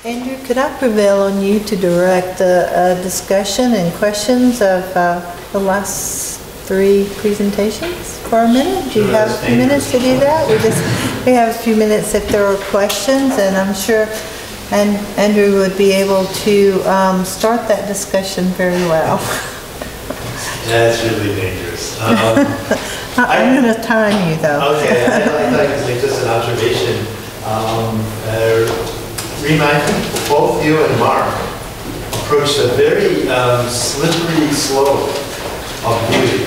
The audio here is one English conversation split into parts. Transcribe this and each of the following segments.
Andrew, could I prevail on you to direct a discussion and questions of the last 3 presentations for a minute? Do you have a few minutes to do that? We have a few minutes if there are questions, and I'm sure Andrew would be able to start that discussion very well. That's really dangerous. I'm going to time you, though. Okay, I'd like to make just an observation. Rima, I think both you and Mark approached a very slippery slope of beauty.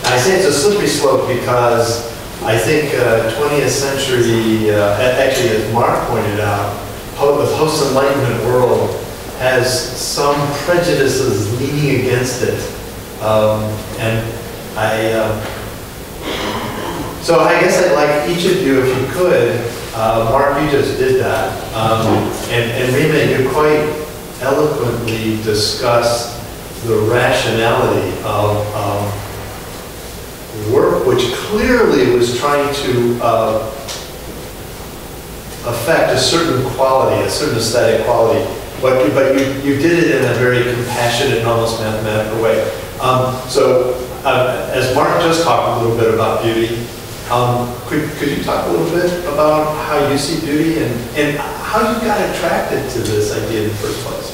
I say it's a slippery slope because I think 20th century, actually as Mark pointed out, the post-enlightenment world has some prejudices leaning against it. So I guess I'd like each of you, if you could, Mark, you just did that, and Rima, you quite eloquently discussed the rationality of work which clearly was trying to affect a certain quality, a certain aesthetic quality, but you did it in a very compassionate and almost mathematical way. As Mark just talked a little bit about beauty, could you talk a little bit about how you see beauty and how you got attracted to this idea in the first place?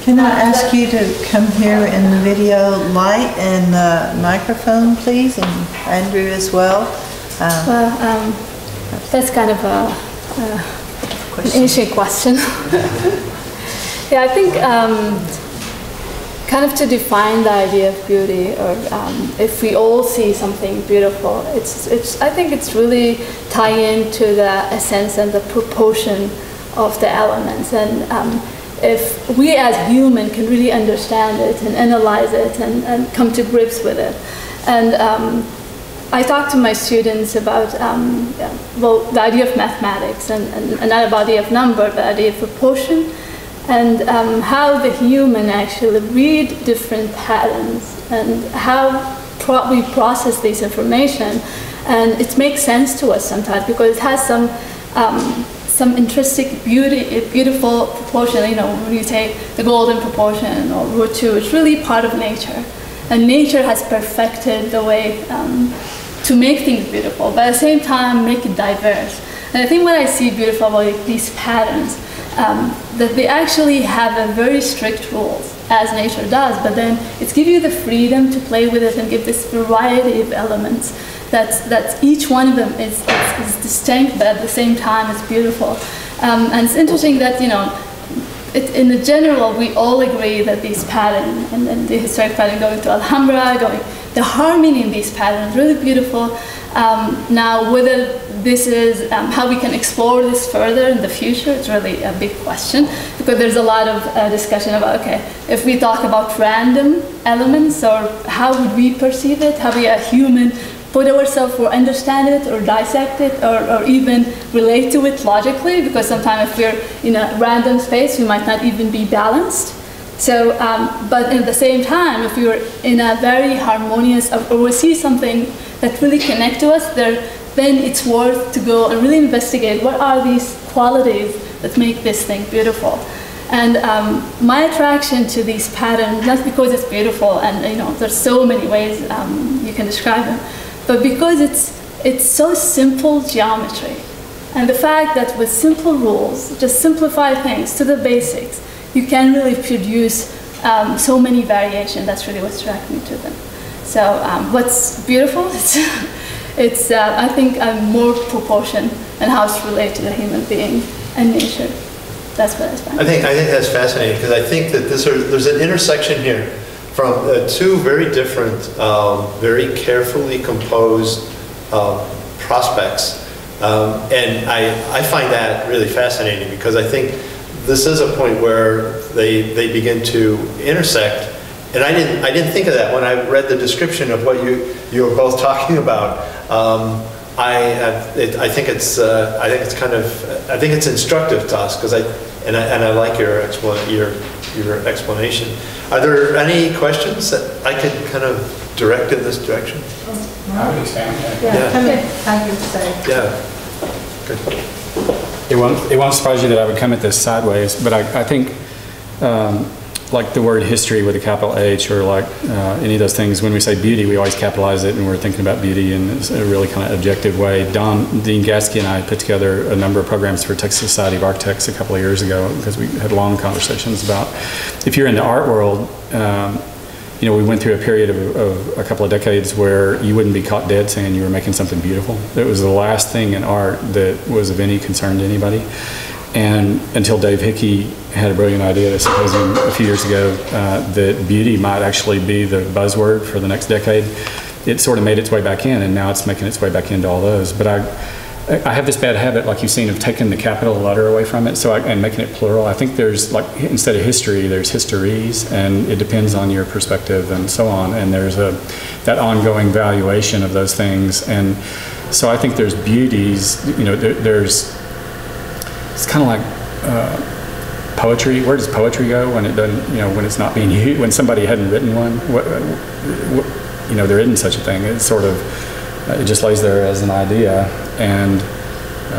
Can I ask you to come here in the video light and microphone, please, and Andrew as well? That's kind of an ancient question. Yeah, I think kind of to define the idea of beauty, or if we all see something beautiful, I think it's really tie into the essence and the proportion of the elements. And if we as human can really understand it and analyze it and come to grips with it. And I talk to my students about, well, the idea of mathematics and not about the idea of number, the idea of proportion, and how the human actually read different patterns and how we process this information. And it makes sense to us sometimes because it has some intrinsic beautiful proportion. You know, when you say the golden proportion or root 2, it's really part of nature. And nature has perfected the way to make things beautiful, but at the same time make it diverse. And I think what I see beautiful about these patterns, that they actually have a very strict rules, as nature does, but then it's give you the freedom to play with it and give this variety of elements. That's each one of them is distinct, but at the same time it's beautiful. And it's interesting that, you know, in the general, we all agree that these patterns, and the historic pattern going to Alhambra, the harmony in these patterns, really beautiful. Now, whether this is how we can explore this further in the future, it's really a big question, because there's a lot of discussion about, okay, if we talk about random elements, or how would we perceive it, how we a human put ourselves or understand it or dissect it or even relate to it logically, because sometimes if we're in a random space, we might not even be balanced. So, but at the same time, if we're in a very harmonious, or we see something that really connects to us, then it's worth to go and really investigate what are these qualities that make this thing beautiful. And my attraction to these patterns, not because it's beautiful, and you know, there's so many ways you can describe them, but because it's so simple geometry. And the fact that with simple rules, just simplify things to the basics, you can really produce so many variations. That's really what's attracted me to them. So what's beautiful, it's I think more proportion and how it's related to the human being and nature. That's what I find. I think that's fascinating, because I think that there's an intersection here from two very different, very carefully composed prospects. And I find that really fascinating, because I think this is a point where they begin to intersect. And I didn't think of that when I read the description of what you were both talking about. I think it's instructive to us, because I like your explanation. Are there any questions that I could kind of direct in this direction? I would expand that. Yeah. Come in. I can say. Yeah. Good. It won't surprise you that I would come at this sideways, but I think like the word history with a capital H, or like any of those things, when we say beauty, we always capitalize it, and we're thinking about beauty in a really kind of objective way. Dean Gasky and I put together a number of programs for Texas Society of Architects a couple of years ago, because we had long conversations about, if you're in the art world, you know, we went through a period of a couple of decades where you wouldn't be caught dead saying you were making something beautiful. It was the last thing in art that was of any concern to anybody. And until Dave Hickey had a brilliant idea at a symposium a few years ago that beauty might actually be the buzzword for the next decade, it sort of made its way back in, and now it's making its way back into all those. But I have this bad habit, like you've seen, of taking the capital letter away from it, and making it plural. I think there's, like, instead of history, there's histories, and it depends on your perspective and so on. And there's that ongoing valuation of those things. And so I think there's beauties, you know, it's kind of like poetry. Where does poetry go when it doesn't, you know, when it's not being used, when somebody hadn't written one? You know, there isn't such a thing. It's sort of, it just lays there as an idea, and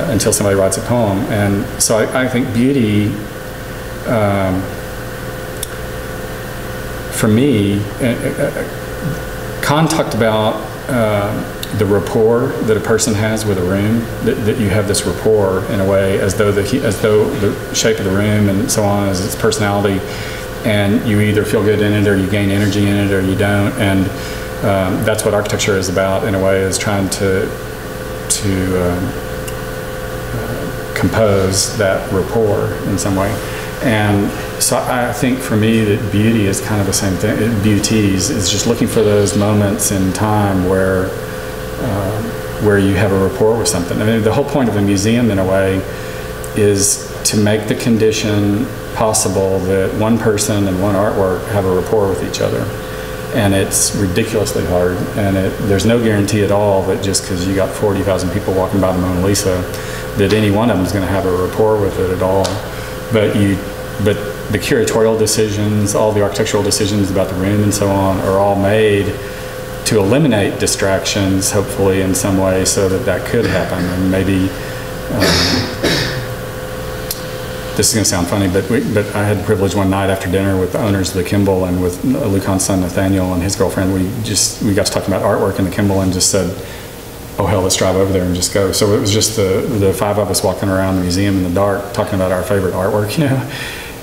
until somebody writes a poem. And so I think beauty, for me, Kahn talked about the rapport that a person has with a room, that you have this rapport in a way, as though the shape of the room and so on is its personality, and you either feel good in it, or you gain energy in it, or you don't. And that's what architecture is about, in a way, is trying to compose that rapport in some way. And so I think for me that beauty is kind of the same thing. Beauties is just looking for those moments in time where you have a rapport with something. I mean, the whole point of a museum, in a way, is to make the condition possible that one person and one artwork have a rapport with each other. And it's ridiculously hard, and there's no guarantee at all that just because you got 40,000 people walking by the Mona Lisa, that any one of them is going to have a rapport with it at all. But the curatorial decisions, all the architectural decisions about the room and so on, are all made to eliminate distractions, hopefully in some way, so that could happen. And maybe this is going to sound funny, but I had the privilege one night after dinner with the owners of the Kimball and with Lucan's son Nathaniel and his girlfriend. We got to talking about artwork in the Kimball and just said, oh hell, let's drive over there and just go. So it was just the five of us walking around the museum in the dark talking about our favorite artwork, you know.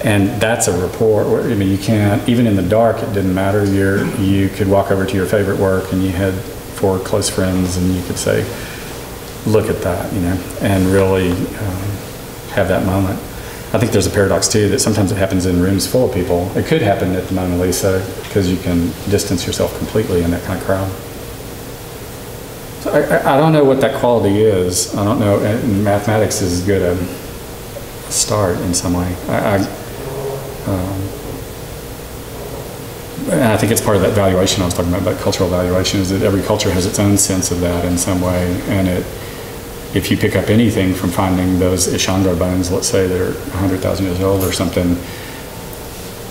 And that's a rapport. I mean, you can't, even in the dark, it didn't matter. You could walk over to your favorite work and you had four close friends and you could say, look at that, you know, and really have that moment. I think there's a paradox too, that sometimes it happens in rooms full of people. It could happen at the Mona Lisa because you can distance yourself completely in that kind of crowd. So I don't know what that quality is. I don't know, and mathematics is good a start in some way. And I think it's part of that valuation I was talking about cultural valuation, is that every culture has its own sense of that in some way. And if you pick up anything from finding those Ishango bones, let's say they're 100,000 years old or something,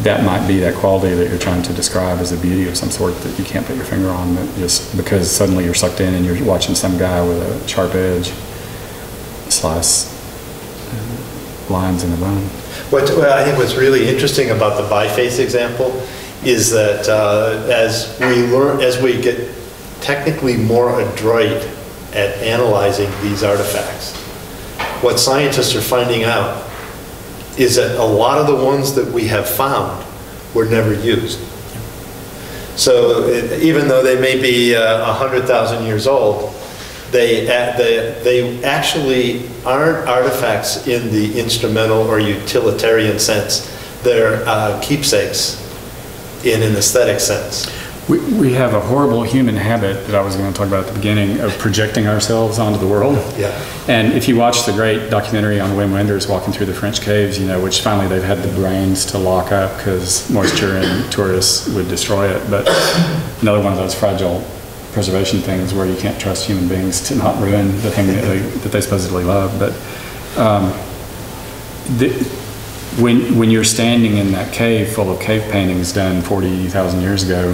that might be that quality that you're trying to describe as a beauty of some sort that you can't put your finger on, that just because suddenly you're sucked in and you're watching some guy with a sharp edge slice lines in the bone. I think what's really interesting about the biface example is that as we get technically more adroit at analyzing these artifacts, what scientists are finding out is that a lot of the ones that we have found were never used. So even though they may be 100,000 years old, they actually aren't artifacts in the instrumental or utilitarian sense. They're keepsakes in an aesthetic sense. We have a horrible human habit that I was going to talk about at the beginning of projecting ourselves onto the world. Yeah. And if you watch the great documentary on Wim Wenders walking through the French caves, you know, which finally they've had the brains to lock up because moisture and tourists would destroy it. But another one of those fragile preservation things where you can't trust human beings to not ruin the thing that they supposedly love. But when you're standing in that cave full of cave paintings done 40,000 years ago,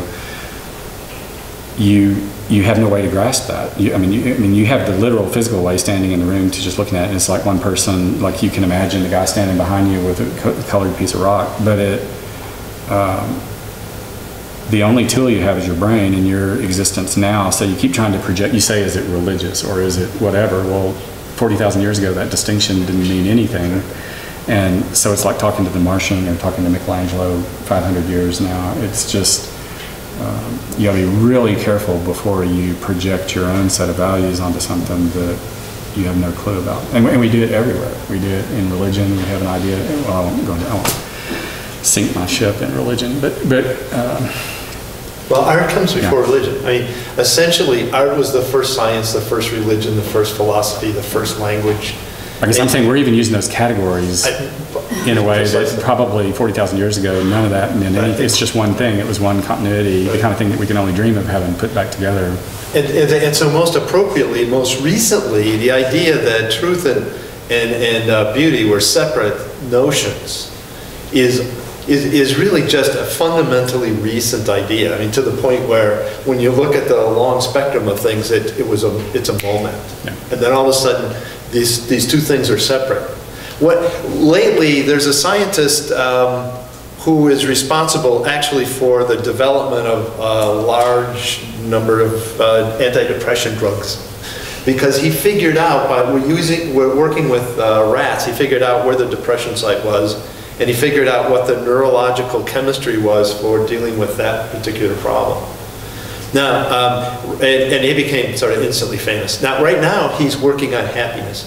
you you have no way to grasp that. I mean, you have the literal physical way standing in the room to just looking at it, and it's like one person, like you can imagine the guy standing behind you with a colored piece of rock, but the only tool you have is your brain and your existence now. So you keep trying to project, you say, is it religious or is it whatever? Well, 40,000 years ago, that distinction didn't mean anything. And so it's like talking to the Martian or talking to Michelangelo 500 years now. It's just, you gotta be really careful before you project your own set of values onto something that you have no clue about. And we do it everywhere. We do it in religion. We have an idea. Well, I won't sink my ship in religion, but well, art comes before religion. I mean, essentially, art was the first science, the first religion, the first philosophy, the first language. I guess I'm saying we're even using those categories in a way that probably 40,000 years ago, none of that meant anything. It's just one thing. It was one continuity, the kind of thing that we can only dream of having put back together. And so most appropriately, most recently, the idea that truth and beauty were separate notions is really just a fundamentally recent idea. I mean, to the point where when you look at the long spectrum of things, it's a moment. Yeah. And then all of a sudden, these two things are separate. Lately, there's a scientist who is responsible actually for the development of a large number of antidepressant drugs, because he figured out by working with rats, he figured out where the depression site was, and he figured out what the neurological chemistry was for dealing with that particular problem. Now, and he became sort of instantly famous. Now, right now, he's working on happiness.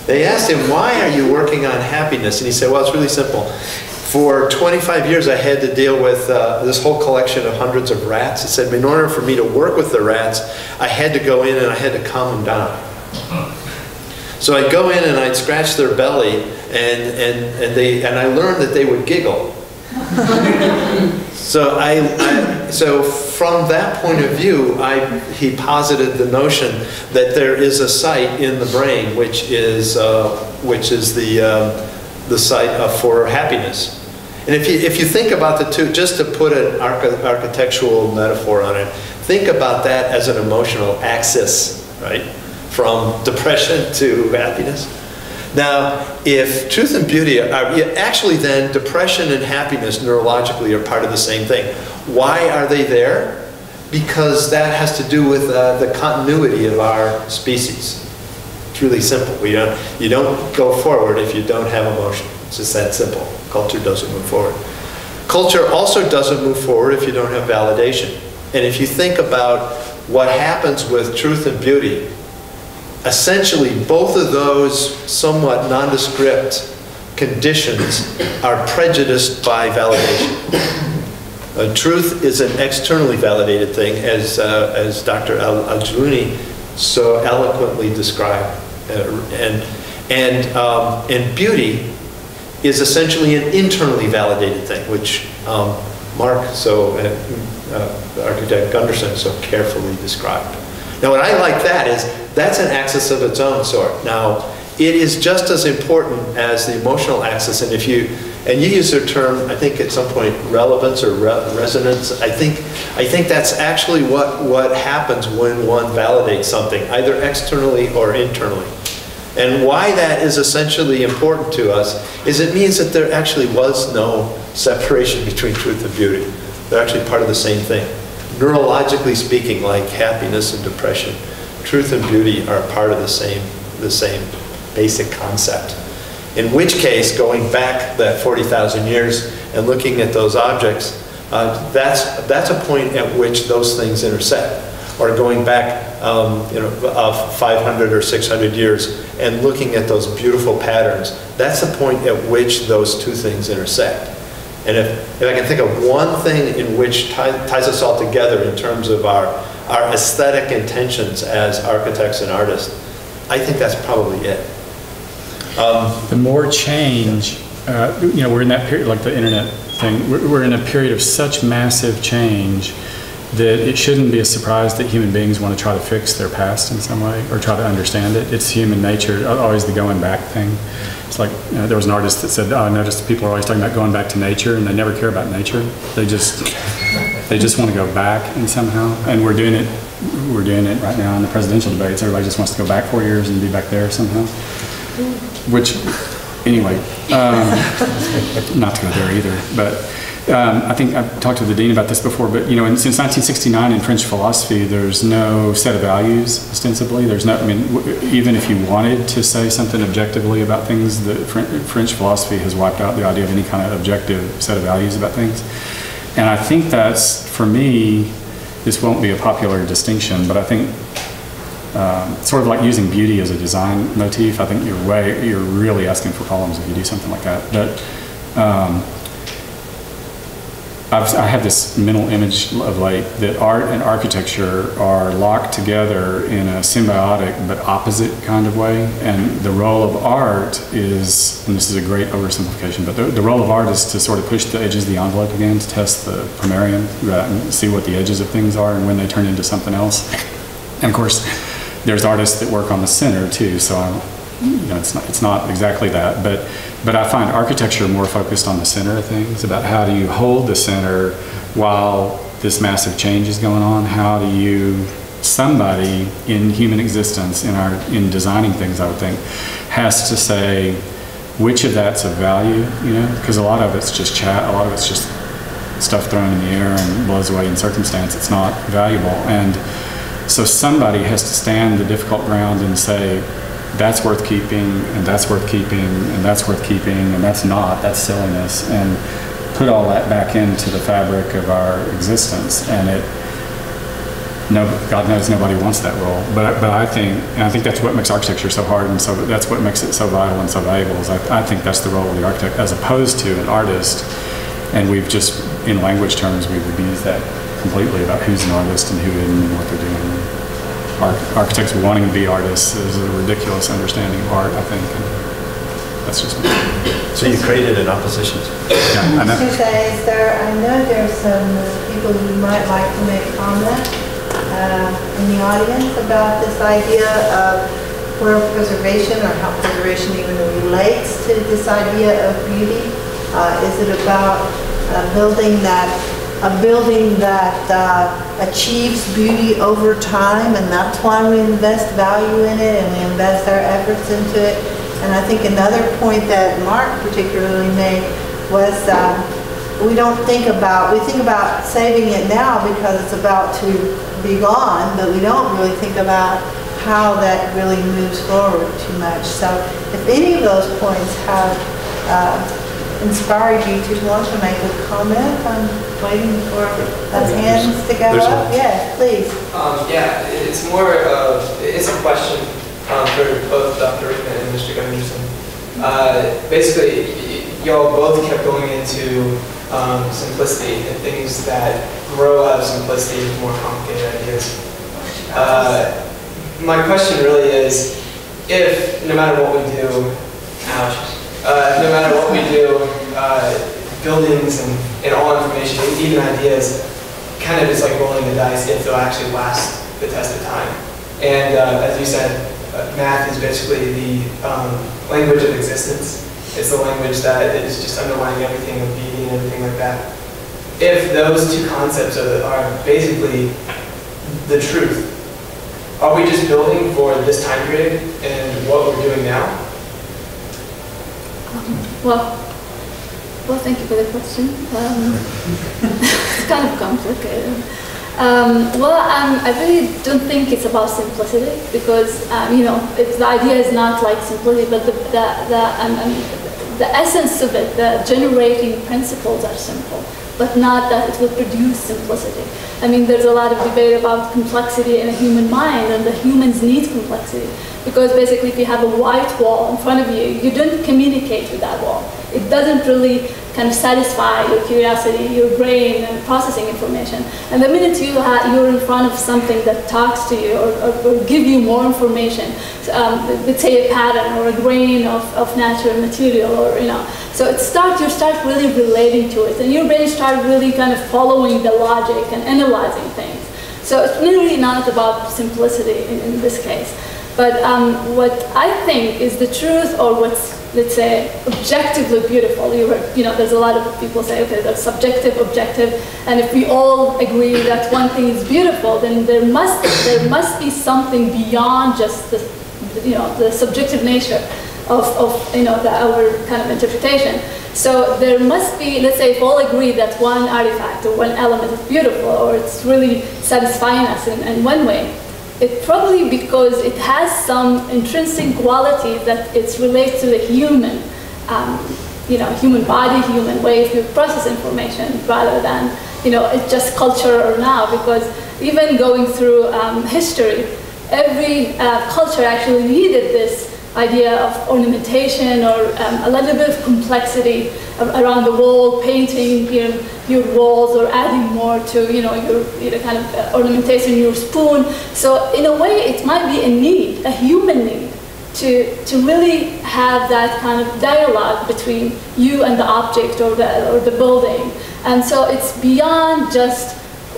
They asked him, why are you working on happiness? And he said, well, it's really simple. For 25 years, I had to deal with this whole collection of hundreds of rats. He said, in order for me to work with the rats, I had to go in and I had to calm them down. So I'd go in and I'd scratch their belly, and I learned that they would giggle. So from that point of view, he posited the notion that there is a site in the brain which is the site for happiness. And if you think about the two, just to put an architectural metaphor on it, think about that as an emotional axis, right? From depression to happiness. Now, if truth and beauty are actually, then depression and happiness neurologically are part of the same thing. Why are they there? Because that has to do with the continuity of our species. It's really simple. You don't go forward if you don't have emotion. It's just that simple. Culture doesn't move forward. Culture also doesn't move forward if you don't have validation. And if you think about what happens with truth and beauty, essentially, both of those somewhat nondescript conditions are prejudiced by validation. Truth is an externally validated thing, as Dr. Al-Jalouni so eloquently described. And beauty is essentially an internally validated thing, which Mark, architect Gunderson, so carefully described. Now, what I like that is that's an axis of its own sort. Now, it is just as important as the emotional axis, and you use the term, I think at some point, relevance or resonance. I think that's actually what happens when one validates something, either externally or internally. And why that is essentially important to us is it means that there actually was no separation between truth and beauty. They're actually part of the same thing. Neurologically speaking, like happiness and depression, truth and beauty are part of the same basic concept. In which case, going back that 40,000 years and looking at those objects, that's a point at which those things intersect. Or going back 500 or 600 years and looking at those beautiful patterns, that's the point at which those two things intersect. And if I can think of one thing in which ties us all together in terms of our aesthetic intentions as architects and artists, I think that's probably it. The more change, we're in that period, like the internet thing, we're in a period of such massive change that it shouldn't be a surprise that human beings want to try to fix their past in some way or try to understand it. It's human nature, always the going back thing. It's like, there was an artist that said, I noticed people are always talking about going back to nature, and they never care about nature. They just They just want to go back and somehow, and we're doing it right now in the presidential debates. Everybody just wants to go back 4 years and be back there somehow. Which, anyway, not to go there either, but I think I've talked to the dean about this before, but since 1969 in French philosophy, there's no set of values, ostensibly. There's no, even if you wanted to say something objectively about things, the French philosophy has wiped out the idea of any kind of objective set of values about things. And I think that's, for me, this won't be a popular distinction, but I think sort of like using beauty as a design motif, I think you're really asking for problems if you do something like that. But I have this mental image of late that art and architecture are locked together in a symbiotic but opposite kind of way. And the role of art is, and this is a great oversimplification, but the role of art is to sort of push the edges of the envelope again, to test the primarium, and see what the edges of things are and when they turn into something else. And of course, there's artists that work on the center too, so it's not exactly that, but I find architecture more focused on the center of things, about how do you hold the center while this massive change is going on. How do you, somebody in human existence, in designing things, I would think, has to say which of that's of value, because a lot of it's just chat, a lot of it's just stuff thrown in the air and blows away in circumstance. It's not valuable. And so somebody has to stand the difficult ground and say, that's worth keeping, and that's worth keeping, and that's worth keeping, and that's not, that's silliness, and put all that back into the fabric of our existence. And God knows nobody wants that role, but I think that's what makes architecture so hard, and so that's what makes it so vital and so valuable. Is I think that's the role of the architect as opposed to an artist. And we've just, in language terms, we've abused that completely about who's an artist and who isn't and what they're doing. Architects wanting to be artists is a ridiculous understanding of art, I think. And that's just me. So you created an opposition. Yeah, I know. I know there's some people who might like to make comment in the audience about this idea of where preservation, or how preservation even relates to this idea of beauty. Is it about a building that achieves beauty over time, and that's why we invest value in it and we invest our efforts into it? And I think another point that Mark particularly made was we think about saving it now because it's about to be gone, but we don't really think about how that really moves forward too much. So if any of those points have inspired you to want to make a comment, I'm waiting for those hands to go up. Yes, please. It's more of, it's a question for both Dr. Rickman and Mr. Gunderson. Basically, y'all both kept going into simplicity and things that grow out of simplicity with more complicated ideas. My question really is, if no matter what we do, no matter what we do, buildings and all information, even ideas, kind of just like rolling the dice if they'll actually last the test of time. And as you said, math is basically the language of existence. It's the language that is just underlying everything of beauty and everything like that. If those two concepts are basically the truth, are we just building for this time period and what we're doing now? Well, thank you for the question. It's kind of complicated. I really don't think it's about simplicity because, the idea is not like simplicity, but the essence of it, the generating principles are simple, but not that it will produce simplicity. There's a lot of debate about complexity in a human mind, and the humans need complexity. Because basically if you have a white wall in front of you, you don't communicate with that wall. It doesn't really kind of satisfy your curiosity, your brain, and processing information. And the minute you're in front of something that talks to you or give you more information, let's say a pattern or a grain of natural material, so you start really relating to it, and your brain starts really kind of following the logic and analyzing things. So it's really not about simplicity in this case. But what I think is the truth, or what's let's say, objectively beautiful. There's a lot of people say, okay, that's subjective, objective, and if we all agree that one thing is beautiful, then there must be something beyond just the subjective nature of our kind of interpretation. So there must be, let's say, if all agree that one artifact or one element is beautiful or it's really satisfying us in one way, it's probably because it has some intrinsic quality that it's related to the human, human body, human way to process information, rather than, it's just culture or now. Because even going through history, every culture actually needed this idea of ornamentation or a little bit of complexity around the wall, painting your walls or adding more to your kind of ornamentation, your spoon. So in a way, it might be a need, a human need, to really have that kind of dialogue between you and the object or the building. And so it's beyond just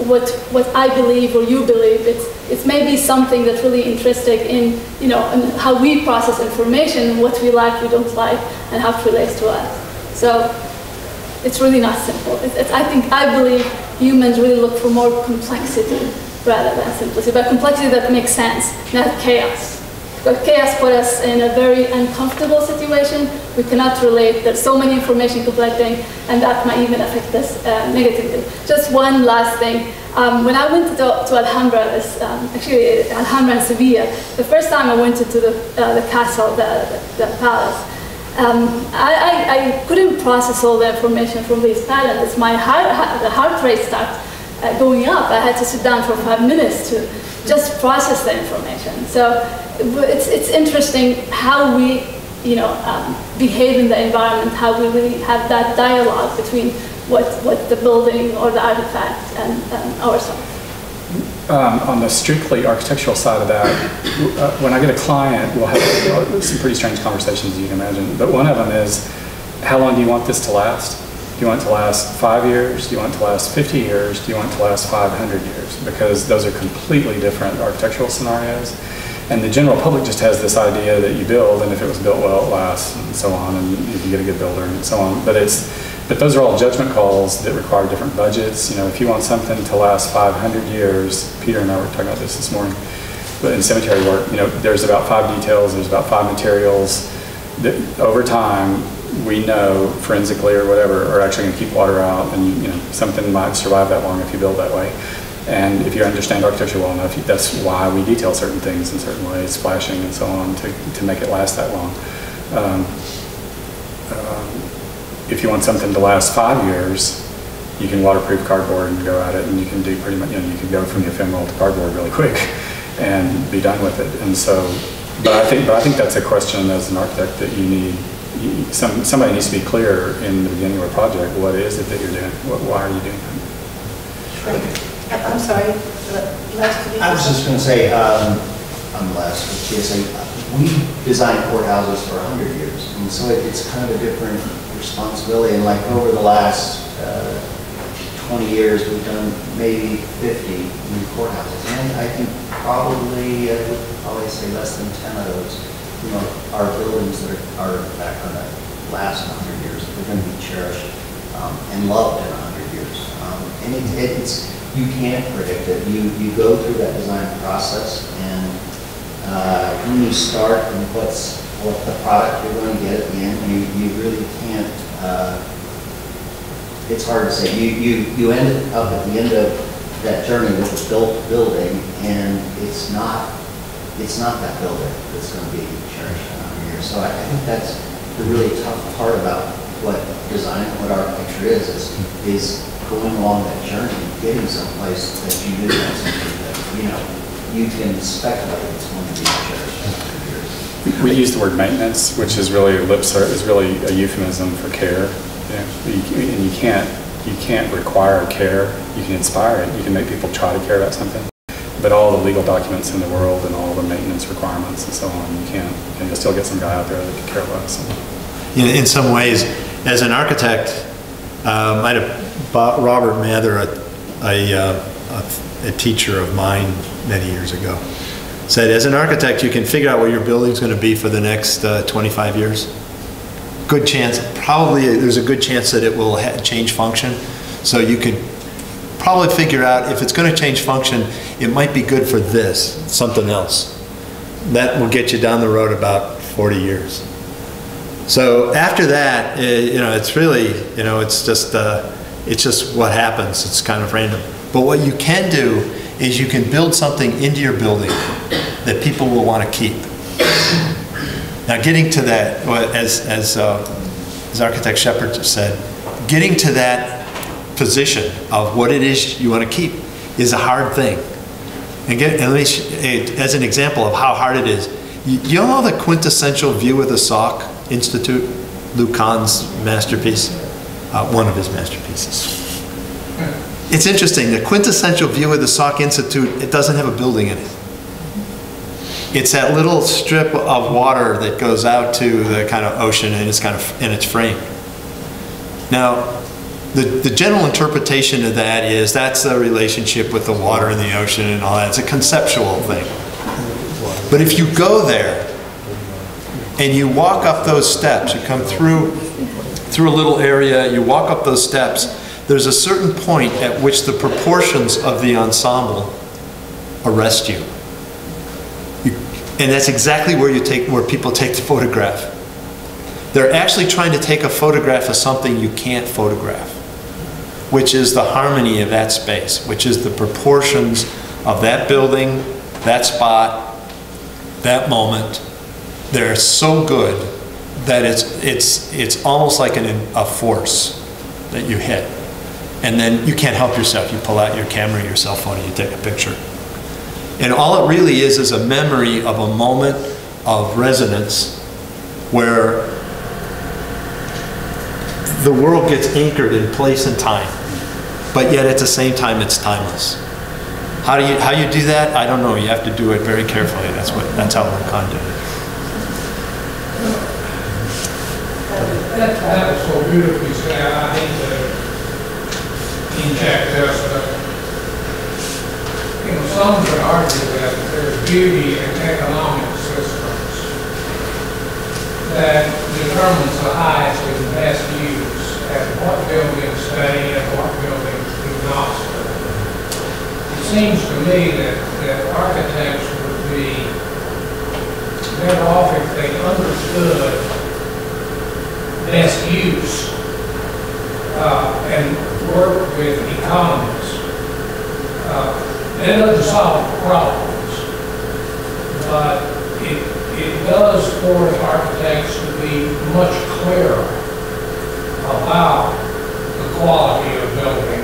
what I believe or you believe. It's maybe something that's really interesting in in how we process information, what we like, we don't like, and how it relates to us. So it's really not simple. I believe humans really look for more complexity rather than simplicity, but complexity that makes sense, not chaos. Because chaos put us in a very uncomfortable situation. We cannot relate. There's so many information collecting, and that might even affect us negatively. Just one last thing. When I went to Alhambra, actually Alhambra in Sevilla, the first time I went to the castle, the palace, I couldn't process all the information from these patterns. The heart rate started going up. I had to sit down for 5 minutes to just process the information. So it's interesting how we behave in the environment, how we really have that dialogue between what the building or the artifact and ourselves. On the strictly architectural side of that, when I get a client, we'll have some pretty strange conversations, you can imagine. But one of them is, how long do you want this to last? Do you want it to last 5 years? Do you want it to last 50 years? Do you want it to last 500 years? Because those are completely different architectural scenarios. And the general public just has this idea that you build, and if it was built well, it lasts, and so on, and you can get a good builder, and so on. But those are all judgment calls that require different budgets. If you want something to last 500 years, Peter and I were talking about this morning, but in cemetery work, there's about 5 details, there's about 5 materials that over time, we know forensically or whatever are actually going to keep water out, and something might survive that long if you build that way. And if you understand architecture well enough, that's why we detail certain things in certain ways, splashing and so on, to make it last that long. If you want something to last 5 years, you can waterproof cardboard and go at it, and you can do pretty much, you can go from the ephemeral to cardboard really quick and be done with it. And so, but I think that's a question as an architect that you need. Somebody needs to be clear in the beginning of a project. What is it that you're doing? Why are you doing that? I'm sorry. I was just going to say, I'm Les with TSA. We designed courthouses for 100 years, and so it's kind of a different responsibility. And like over the last 20 years, we've done maybe 50 new courthouses, and I think I would probably say less than 10 of those, are buildings that are going to last 100 years. They're going to be cherished and loved in 100 years. And you can't predict it. You go through that design process, and when you start and what the product you're going to get at the end, you really can't. It's hard to say. You end up at the end of that journey with a built building, and it's not that building that's going to be cherished in 100 years. So I think that's the really tough part about what design, what architecture is going along that journey, getting someplace that you knew had something that you can speculate it's going to be cherished in 100 years. We use the word maintenance, which is really a euphemism for care. And you can't require care. You can inspire it. You can make people try to care about something. But all the legal documents in the world and all the maintenance requirements and so on, you can't. And you'll still get some guy out there that can care less. In some ways, as an architect, I had Robert Mather, a teacher of mine many years ago, said, as an architect, you can figure out where your building's going to be for the next 25 years. good chance, probably there's a good chance that it will change function. So you could probably figure out if it's going to change function, it might be good for this, something else. That will get you down the road about 40 years. So after that, it's really, it's just what happens. It's kind of random. But what you can do is you can build something into your building that people will want to keep. Now, getting to that, as architect Shepard said, getting to that position of what it is you want to keep is a hard thing. And let me, as an example of how hard it is, you know the quintessential view of the Salk Institute, Lou Kahn's masterpiece, one of his masterpieces. It's interesting, the quintessential view of the Salk Institute, it doesn't have a building in it. It's that little strip of water that goes out to the kind of ocean and it's kind of in its frame. Now, the general interpretation of that is that's the relationship with the water and the ocean and all that. It's a conceptual thing. But if you go there and you walk up those steps, you come through a little area, you walk up those steps, there's a certain point at which the proportions of the ensemble arrest you. And that's exactly where people take the photograph. They're actually trying to take a photograph of something you can't photograph, which is the harmony of that space, which is the proportions of that building, that spot, that moment. They're so good that it's almost like a force that you hit. And then you can't help yourself. You pull out your camera, your cell phone, and you take a picture. And all it really is a memory of a moment of resonance where the world gets anchored in place and time, but yet at the same time it's timeless. How you do that? I don't know. You have to do it very carefully. That's how Lou Kahn did it. That was so beautifully said. I hate to inject this, some would argue that there's beauty in economic systems that determines the highest and best use and what buildings stay and what buildings do not stay. It seems to me that architects would be better off if they understood best use and worked with economists. It doesn't solve problems, but it does force architects to be much clearer about the quality of building,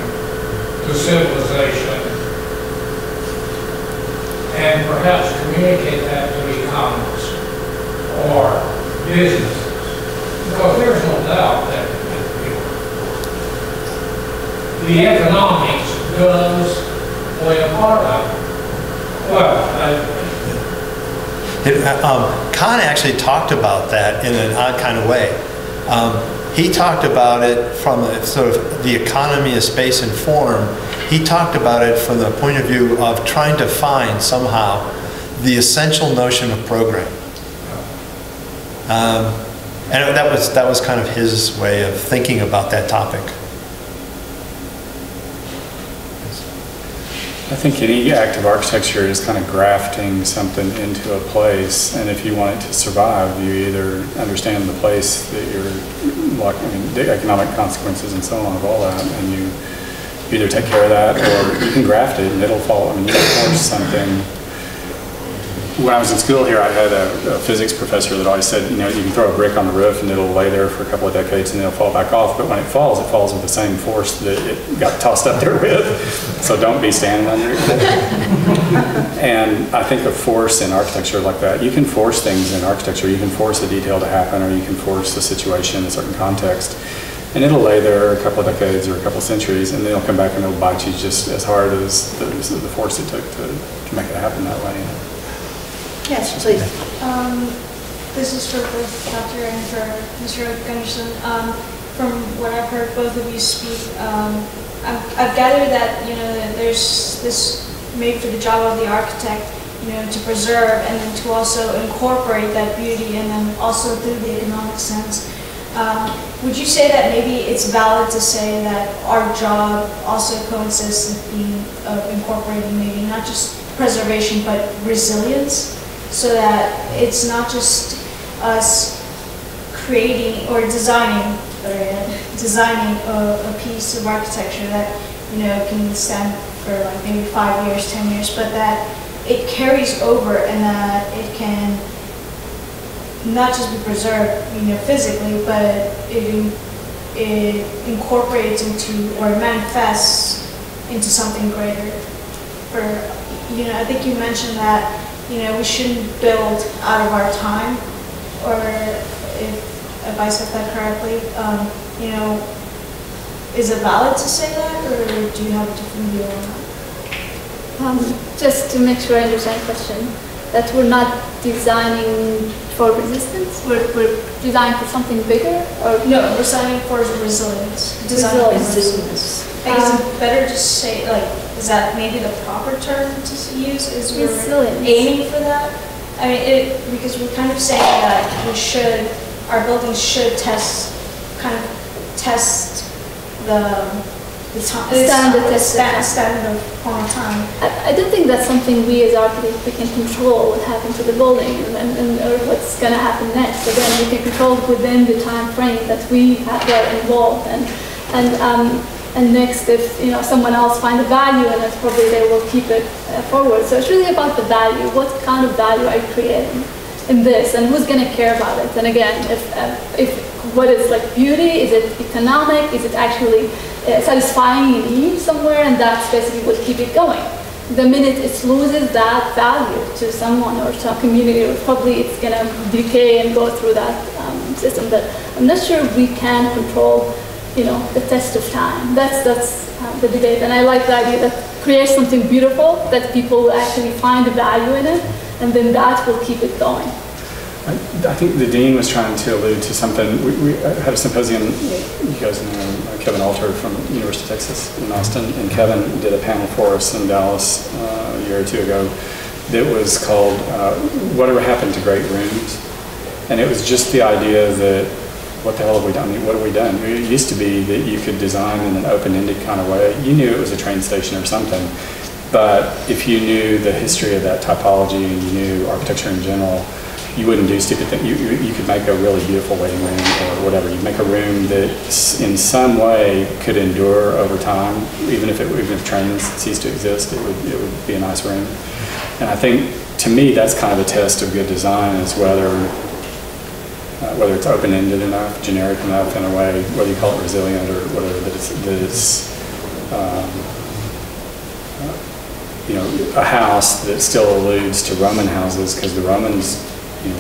the civilization, and perhaps communicate that to economists or businesses. Because there's no doubt that the economics does play a part of it. Kahn actually talked about that in an odd kind of way. He talked about it from sort of the economy of space and form. He talked about it from the point of view of trying to find somehow the essential notion of program. And that was kind of his way of thinking about that topic. I think any act of architecture is kind of grafting something into a place, and if you want it to survive, you either understand the place that you're like, the economic consequences and so on of all that, and you either take care of that or you can graft it and it'll fall. I mean, you can force something. When I was in school here, I had a physics professor that always said, you know, you can throw a brick on the roof and it'll lay there for a couple of decades and it'll fall back off, but when it falls with the same force that it got tossed up there with. So don't be standing under it. And I think of force in architecture like that. You can force things in architecture. You can force a detail to happen, or you can force a situation in a certain context. And it'll lay there a couple of decades or a couple of centuries, and then it'll come back and it'll bite you just as hard as the force it took to make it happen that way. Yes, please. This is for both Dr. and for Mr. Gunderson. From what I've heard both of you speak, I've gathered that, you know, that there's this made for the job of the architect, you know, to preserve and then to also incorporate that beauty, and then also through the economic sense, Would you say that maybe it's valid to say that our job also consists of incorporating maybe not just preservation but resilience, so that it's not just us creating or designing a piece of architecture that can stand for like maybe 5 years, 10 years, but that it carries over and that it can not just be preserved, physically, but it incorporates into or manifests into something greater. For I think you mentioned that we shouldn't build out of our time, or if I said that correctly, is it valid to say that, or do you have a different view on that? Just to make sure I understand the question, that we're not designing for resistance, we're designing for something bigger, or no, we're designing for resilience. Resilience. I think it's better to say, like, is that maybe the proper term to use? Is we're aiming for that? I mean, because we're kind of saying that our buildings should test the standard of time. I don't think that's something we as architects we can control what happens to the building and or what's going to happen next. Again, we can control within the time frame that we are involved and next, if someone else finds a value in it, probably they will keep it forward. So it's really about the value. What kind of value are you creating in this, and who's going to care about it? And again, if what is like beauty, is it economic? Is it actually satisfying a need somewhere? And that's basically what keep it going. The minute it loses that value to someone or to a community, probably it's going to decay and go through that system. But I'm not sure we can control the test of time. That's the debate. And I like the idea that create something beautiful, that people will actually find a value in it, and then that will keep it going. I think the dean was trying to allude to something. We had a symposium, you guys know Kevin Alter from University of Texas in Austin, and Kevin did a panel for us in Dallas a year or two ago that was called Whatever Happened to Great Rooms? And it was just the idea that what the hell have we done? I mean, what have we done? It used to be that you could design in an open-ended kind of way. You knew it was a train station or something, but if you knew the history of that typology and you knew architecture in general, you wouldn't do stupid things. You could make a really beautiful waiting room or whatever. You'd make a room that in some way could endure over time, even if trains ceased to exist, it would be a nice room. And I think, to me, that's kind of the test of good design, is whether it's open-ended enough, generic enough in a way, whether you call it resilient or whatever, that it's a house that still alludes to Roman houses, because the Romans,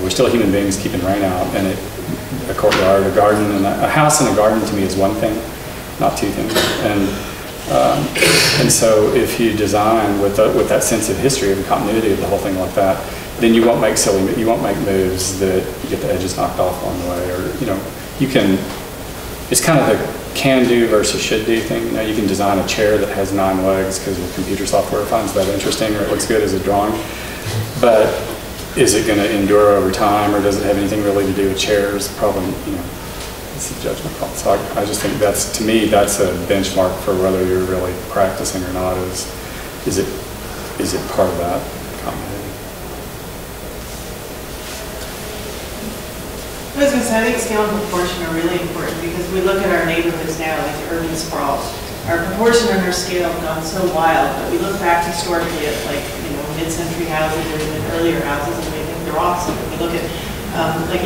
we're still human beings keeping rain out, and a courtyard, a garden, and a house and a garden to me is one thing, not two things. And so if you design with that sense of history and continuity of the whole thing like that, then you won't make moves that you get the edges knocked off along the way, or you can. It's kind of the can-do versus should-do thing. You can design a chair that has 9 legs because the computer software finds that interesting, or it looks good as a drawing. But is it going to endure over time, or does it have anything really to do with chairs? Probably, it's a judgment call. So I just think to me, that's a benchmark for whether you're really practicing or not. Is it part of that continuity? I was going to say, I think scale and proportion are really important, because we look at our neighborhoods now, like urban sprawl. Our proportion and our scale have gone so wild, but we look back historically at mid-century houses or even earlier houses, and we think they're awesome. And we look at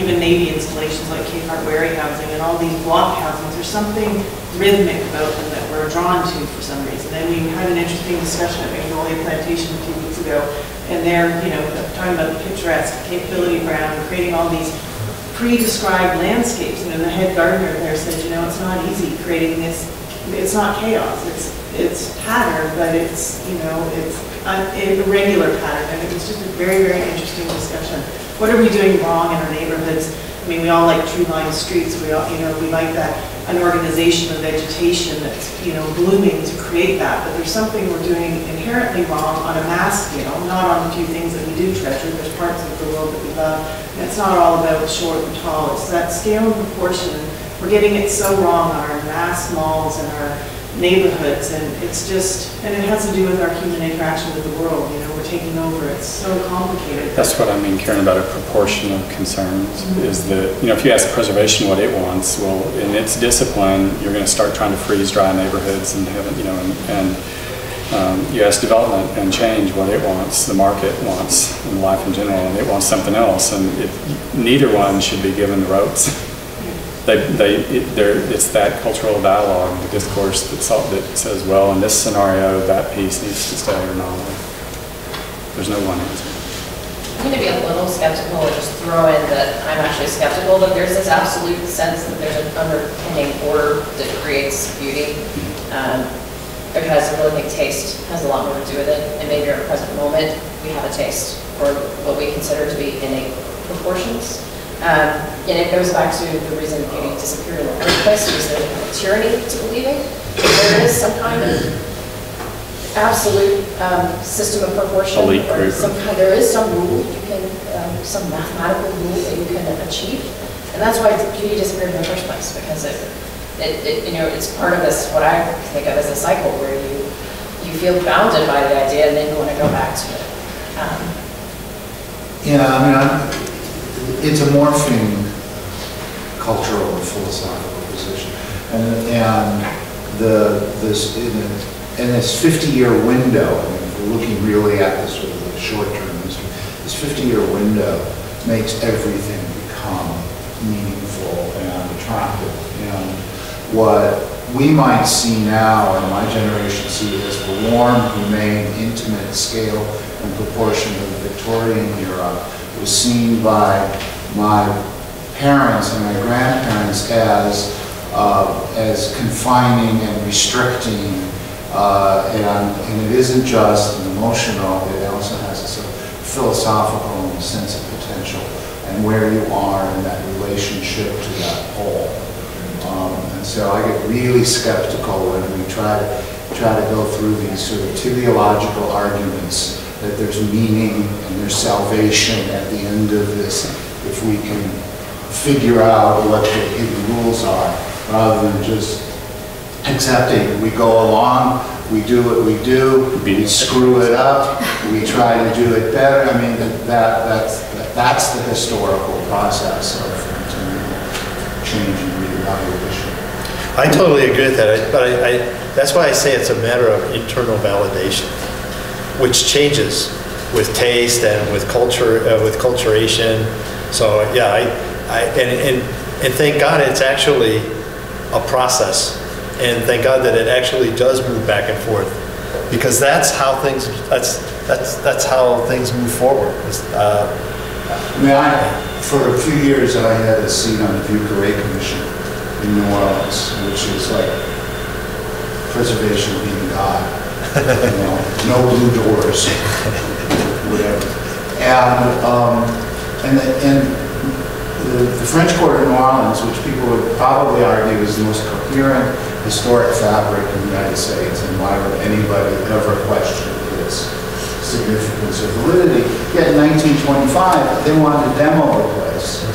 even Navy installations like Cape Art warehousing and all these block housings. There's something rhythmic about them that we're drawn to for some reason. And we had an interesting discussion at Magnolia Plantation a few weeks ago, and they're talking about the picturesque capability around creating all these pre-described landscapes. The head gardener there said, it's not easy creating this. It's not chaos. It's pattern, but it's a regular pattern. And it was just a very, very interesting discussion. What are we doing wrong in our neighborhoods? I mean, we all like tree-lined streets. We all, we like that an organization of vegetation that's blooming to create that. But there's something we're doing inherently wrong on a mass scale, not on a few things that we do treasure. There's parts of the world that we love. And it's not all about short and tall. It's that scale and proportion. we're getting it so wrong on our mass malls and our neighborhoods, and it's just, and it has to do with our human interaction with the world, you know, we're taking over, it's so complicated. That's what I mean, Karen, about a proportion of concerns, is that, you know, if you ask preservation what it wants, well, in its discipline, you're going to start trying to freeze dry neighborhoods and have it, you know, and you ask development and change what it wants, the market wants, and life in general, and it wants something else, and neither one should be given the ropes. It's that cultural dialogue, the discourse that says, well, in this scenario, that piece needs to stay or not. There's no one answer. I'm going to be a little skeptical or just throw in that I'm actually skeptical that there's this absolute sense that there's an underpinning order that creates beauty. Because I really think taste has a lot more to do with it, and maybe at our present moment we have a taste for what we consider to be innate proportions. And it goes back to the reason beauty disappeared in the first place, was there's a kind of tyranny to believing there is some kind of absolute system of proportion, or there is some rule you can, some mathematical rule that you can achieve, and that's why beauty disappeared in the first place, because it you know, it's part of this, what I think of as a cycle where you feel bounded by the idea and then you want to go back to it. Yeah, I mean, it's a morphing cultural and philosophical position, and this 50-year window. I mean, if we're looking really at this sort of the short-term history, this 50-year window makes everything become meaningful and attractive. And what we might see now, and my generation see it as the warm, humane, intimate scale and proportion of Victorian Europe, was seen by my parents and my grandparents as confining and restricting, and it isn't just emotional, it also has a sort of philosophical and a sense of potential and where you are in that relationship to that whole. And so I get really skeptical when we try to go through these sort of teleological arguments that there's meaning and there's salvation at the end of this if we can figure out what the hidden rules are, rather than just accepting. We go along, we do what we do, we screw it up, we try to do it better. I mean, that's the historical process of change and reevaluation. I totally agree with that, but that's why I say it's a matter of internal validation, which changes with taste and with culture, with culturation. So yeah, and thank God it's actually a process, and thank God that it actually does move back and forth, because that's how things how things move forward. I mean, for a few years I had a seat on the Bucarest Commission in New Orleans, which is like preservation being God, you know, no blue doors, whatever. And the French Quarter in New Orleans, which people would probably argue is the most coherent historic fabric in the United States, and why would anybody ever question its significance or validity? Yet in 1925, they wanted to demo the place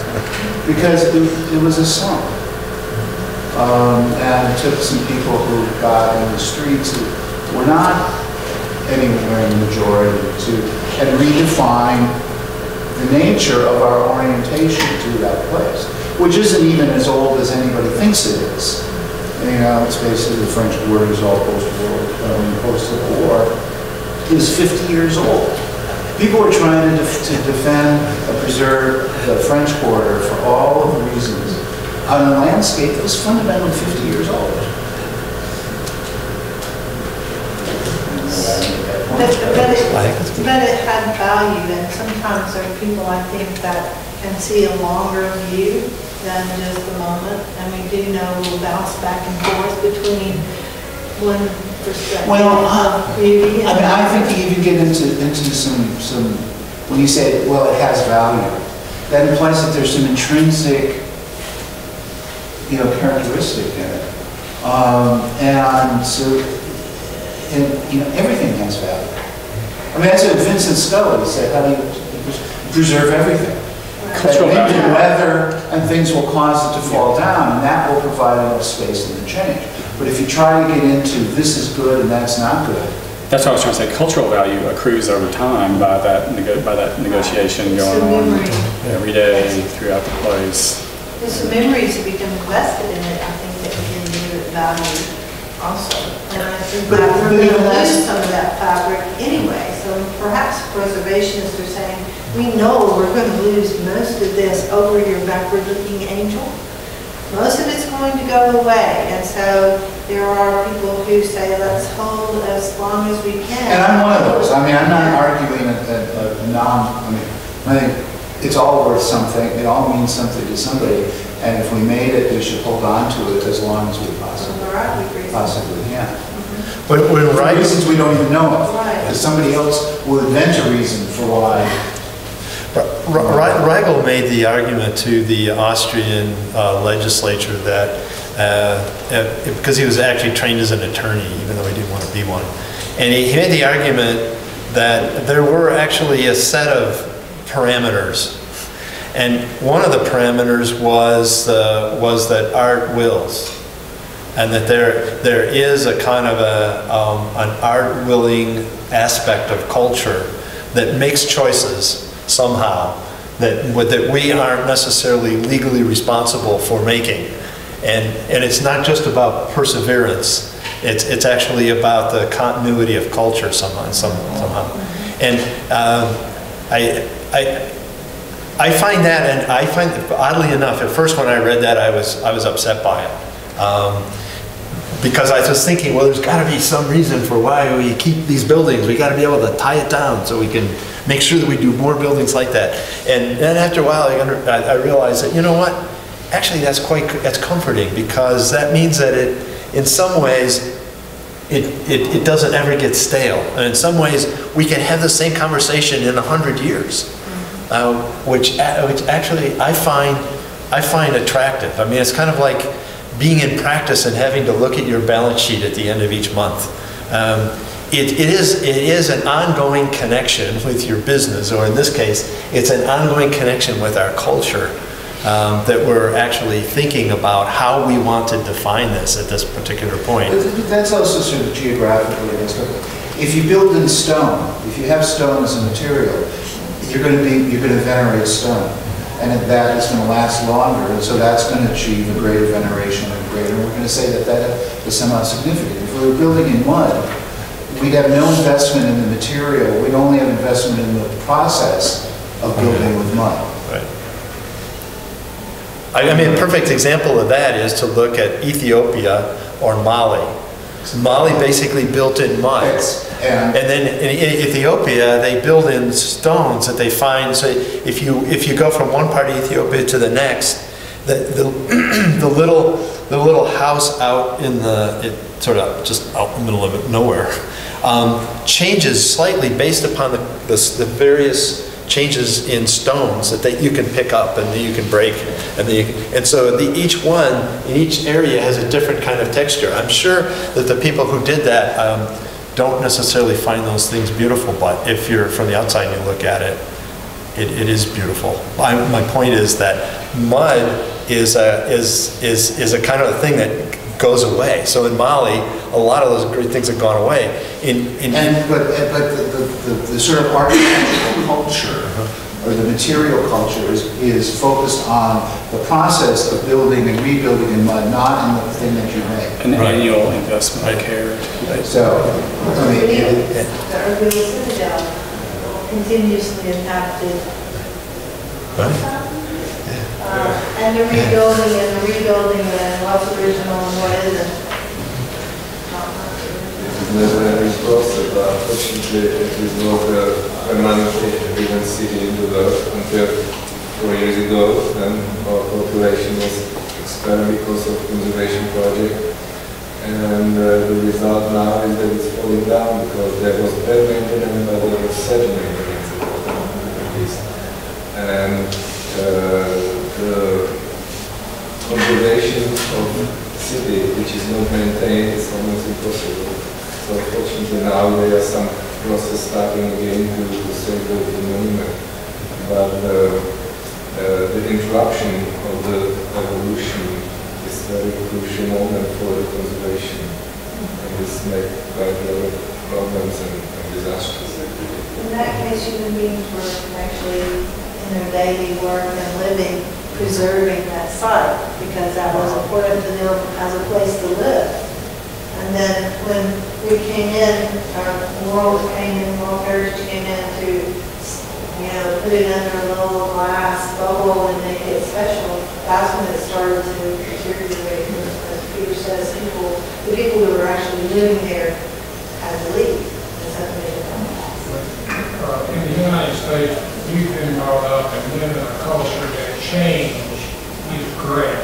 because it was a slum. And it took some people who got in the streets who were not anywhere in the majority and redefine the nature of our orientation to that place, which isn't even as old as anybody thinks it is. You know, it's basically the French Quarter is all post-Civil War, is 50 years old. People were trying to defend and preserve the French Quarter for all of the reasons on a landscape that was fundamentally 50 years old. But it had value, and sometimes there are people, I think, that can see a longer view than just the moment, and we do know we'll bounce back and forth between one perspective of beauty and I mean, I think you even get into some, when you say, well, it has value, that implies that there's some intrinsic, you know, characteristic in it. And so, you know, everything has value. I mean, that's what Vincent Scully said, how do you preserve everything? Cultural Wind and value. weather and things will cause it to fall down, and that will provide enough space and the change. But if you try to get into this is good and that's not good, That's what I was trying to say. Cultural value accrues over time by that negotiation going on every day throughout the place. There's some memories that become invested in it, I think, that can give it value also. And I think But- that we're but going even to less- lose some of that fabric anyway. So perhaps preservationists are saying, we know we're going to lose most of this over your backward-looking angel. Most of it's going to go away. And so there are people who say, let's hold as long as we can. and I'm one of those. I mean, I'm not arguing I think it's all worth something. It all means something to somebody. And if we made it, we should hold on to it as long as we possibly can. When For reasons we don't even know of. Right. Because somebody else will invent a reason for why. Rigel made the argument to the Austrian legislature that, because he was actually trained as an attorney, even though he didn't want to be one, and he made the argument that there were actually a set of parameters, and one of the parameters was that art wills, and that there is a kind of an art-willing aspect of culture that makes choices somehow that we aren't necessarily legally responsible for making, and it's not just about perseverance. It's actually about the continuity of culture somehow. And I find that, and I find oddly enough, at first when I read that, I was upset by it. Because I was thinking, well, there's got to be some reason for why we keep these buildings. We got to be able to tie it down so we can make sure that we do more buildings like that. And then after a while, I realized that, you know what? Actually, that's comforting, because that means that in some ways, it doesn't ever get stale. And in some ways, we can have the same conversation in 100 years, which actually I find attractive. I mean, it's kind of like being in practice and having to look at your balance sheet at the end of each month. It is an ongoing connection with your business, or in this case, it's an ongoing connection with our culture, that we're actually thinking about how we want to define this at this particular point. That's also sort of geographically. If you build in stone, if you have stone as a material, you're going to venerate stone, and that is going to last longer, and so that's going to achieve a greater veneration and greater. We're going to say that is somehow significant. If we were building in mud, we'd have no investment in the material. We'd only have investment in the process of building with mud. Right. I mean, a perfect example of that is to look at Ethiopia or Mali. Mali basically built in mud. And then in Ethiopia, they build in stones that they find. So if you go from one part of Ethiopia to the next, the little house out in sort of just out in the middle of nowhere changes slightly based upon the various changes in stones that you can pick up and that you can break, and so each one in each area has a different kind of texture. I'm sure that the people who did that don't necessarily find those things beautiful, but if you're from the outside and you look at it, it is beautiful. My point is that mud is a kind of a thing that goes away. So in Mali, a lot of those great things have gone away. But the sort of architectural culture or the material culture is focused on the process of building and rebuilding in mud, not in the thing that you make. An annual investment of care. So, I mean, The Urban Citadel continuously impacted. And the rebuilding and what's original and what isn't. It's process, but unfortunately it is not permanently driven city into the until 4 years ago, then our population was expanding because of conservation project. And the result now is that it's falling down because there was bad maintenance, but there was sad maintenance at least. And the conservation of city, which is not maintained, is almost impossible. So fortunately now there is some process starting again to save the monument. But the interruption of the evolution is very crucial moment for the conservation. And this makes quite a lot of problems and disasters. In that case, human beings were actually in their daily work and living, preserving that site, because that was important to them as a place to live. And then when we came in, our world came in, world heritage came in to, you know, put it under a little glass bubble and make it special, that's when it started to deteriorate. As Peter says, the people who were actually living there had to leave. In the United States, we've been brought up and live in a culture that change is great.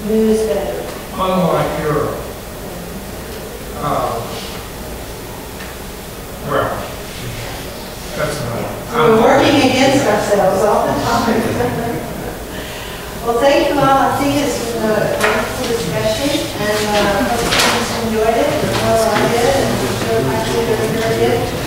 New is better. Unlike Europe. Well, that's not. We're working against ourselves all the time. Well, thank you all. I think it's been a wonderful discussion, and I hope you enjoyed it. Well, I did, and I'm sure my children enjoyed it.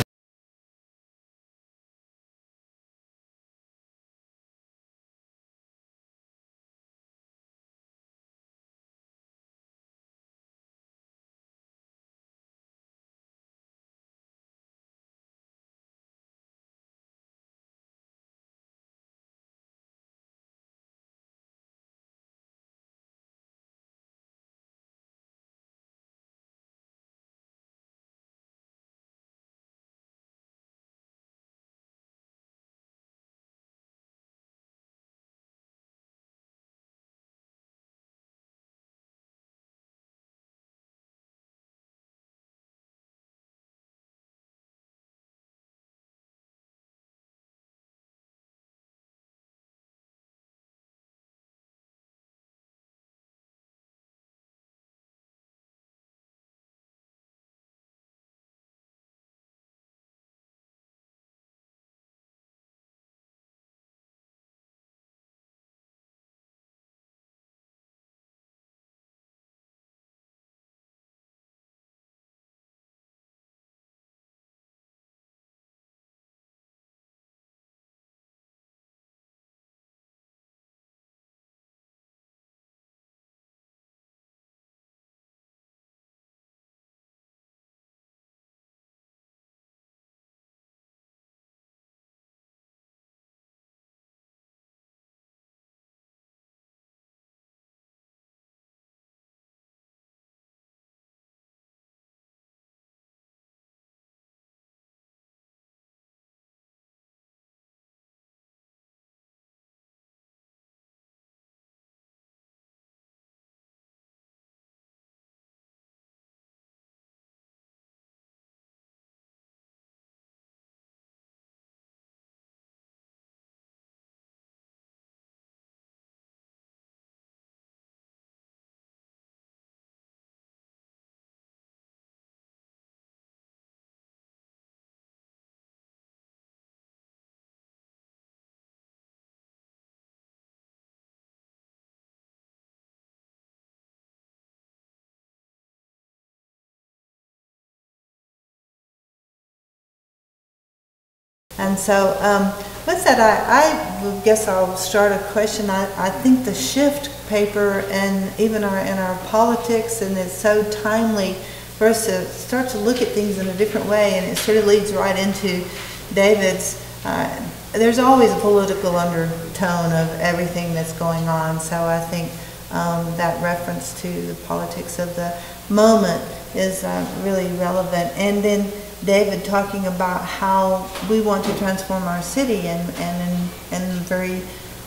And so with that, I guess I'll start a question. I think the shift paper and even in our politics, and it's so timely for us to start to look at things in a different way, and it sort of leads right into David's. There's always a political undertone of everything that's going on, so I think that reference to the politics of the moment is really relevant. And then David talking about how we want to transform our city and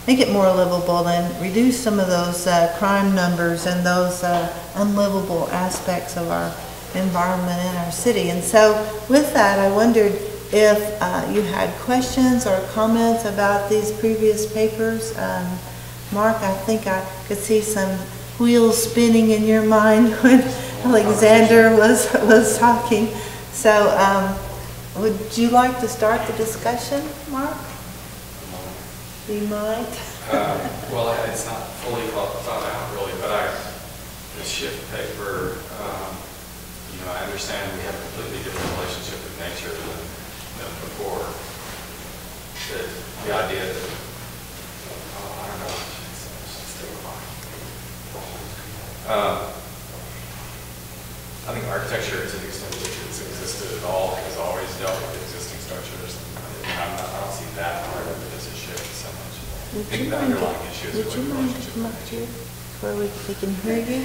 make it more livable and reduce some of those crime numbers and those unlivable aspects of our environment in our city. And so with that, I wondered if you had questions or comments about these previous papers. Mark, I think I could see some wheels spinning in your mind when Alexander was talking. So would you like to start the discussion, Mark? Do you mind? Well, it's not fully thought out really, but the shift paper, I understand we have a completely different relationship with nature than before. The idea that I think architecture, to the extent that it's existed at all, has always dealt with existing structures. And I don't see that part of it as a shift so much. I think the underlying issue is Would you really mind to relationship come with up nature. here where we can hear you?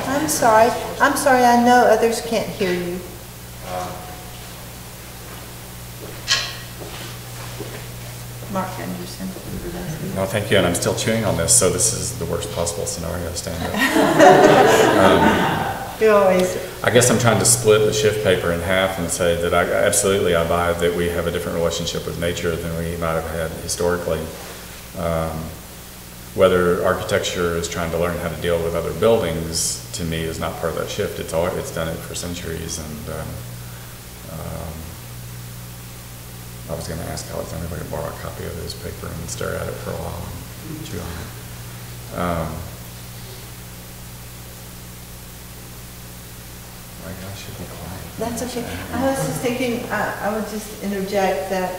I'm sorry. I'm sorry. I know others can't hear you. Mark Anderson. No, thank you, and I'm still chewing on this, so this is the worst possible scenario, stand up. You always. I guess I'm trying to split the shift paper in half and say that absolutely I buy that we have a different relationship with nature than we might have had historically. Whether architecture is trying to learn how to deal with other buildings, to me, is not part of that shift. It's done it for centuries, and I was going to ask Alexander if I could borrow a copy of his paper and stare at it for a while and chew on it. My gosh, should be quiet. That's okay. I was just thinking, I would just interject that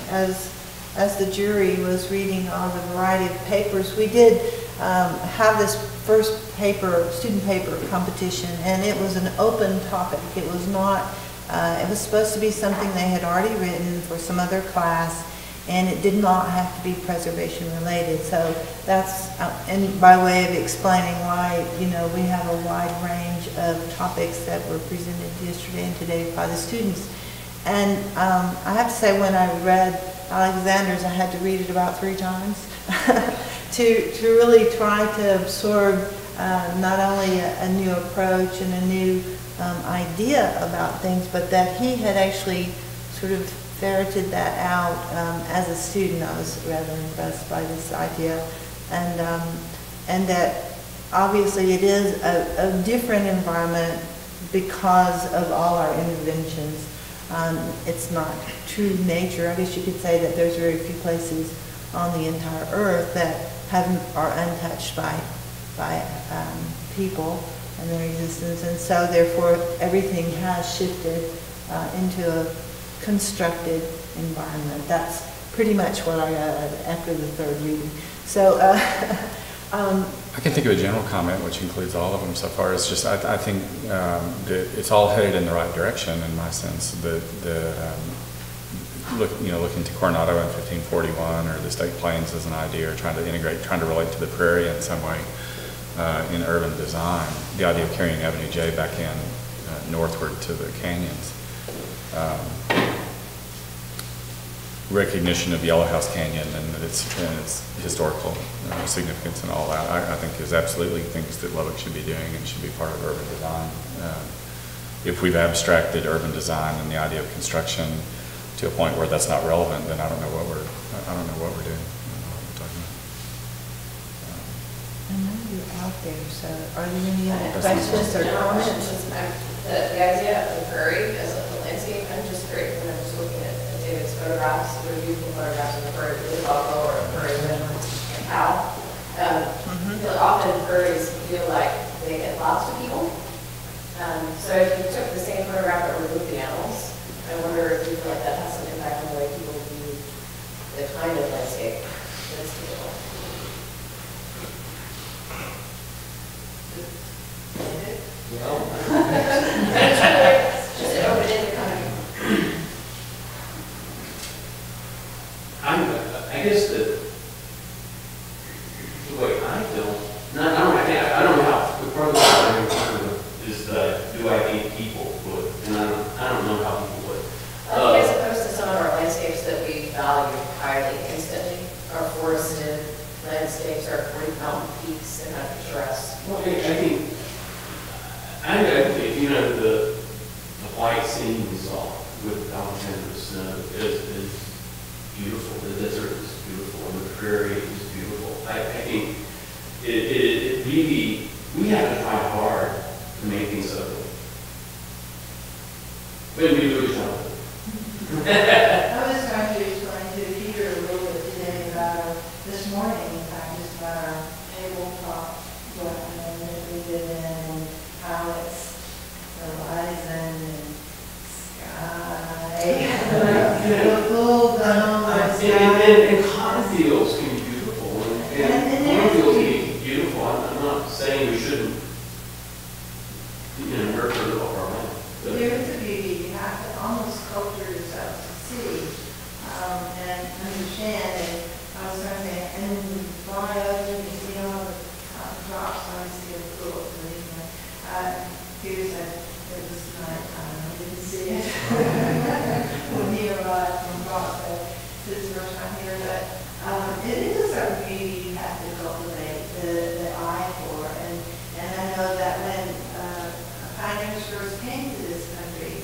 as the jury was reading all the variety of papers, we did have this first student paper competition, and it was an open topic. It was not, it was supposed to be something they had already written for some other class, and it did not have to be preservation related. So that's, and by way of explaining why, we have a wide range of topics that were presented yesterday and today by the students. And I have to say, when I read Alexander's, I had to read it about 3 times to really try to absorb not only a new approach and a new idea about things, but that he had actually sort of ferreted that out as a student. I was rather impressed by this idea, and that obviously it is a different environment because of all our interventions. It's not true nature. I guess you could say that there's very few places on the entire earth that are untouched by people and their existence, and so therefore everything has shifted into a constructed environment. That's pretty much what I got after the 3rd reading. So I can think of a general comment, which includes all of them so far. It's just I think that it's all headed in the right direction in my sense. Looking to Coronado in 1541 or the State Plains as an idea, or trying to relate to the prairie in some way in urban design. The idea of carrying Avenue J back in northward to the canyons. Recognition of Yellow House Canyon and its historical significance and all that, I think is absolutely things that Lubbock should be doing and should be part of urban design. If we've abstracted urban design and the idea of construction to a point where that's not relevant, then I don't know what we're doing. I don't know what we're talking about. I know you're out there, so are there any other questions or comments? The idea of the prairie as a landscape, I'm just great when I'm just looking at David's photographs, really beautiful photographs of the prairie, really buffalo or a prairie with a cow. Often prairies feel like they get lost to people. So if you took the same photograph but removed the animals, I wonder if you feel like that has some impact on the way people view the kind of landscape that's beautiful. Just an open-ended comment. I guess that the way I feel, I don't know how, the part of the problem is that do I think people would, and I don't know how people would. I think as opposed to some of our landscapes that we value highly instantly, our forested landscapes, our great mountain peaks, and kind of picturesque. Well, I think the white scene we saw with Alexander's is beautiful. The desert is beautiful, and the prairie is beautiful. I think it really, we have to try hard to make things ugly. But we do a good job. I was going to explain to Peter a little bit today about this morning, in fact, just about our tabletop equipment that we did in, and how it's horizon and sky, beautiful dome. And cotton fields can be beautiful, and cornfields can be beautiful. I'm not saying we shouldn't Peter said it was nighttime. I didn't see it when he arrived from Boston. This is his first time here, but it is a beauty you have to cultivate the eye for. And I know that when pioneers first came to this country,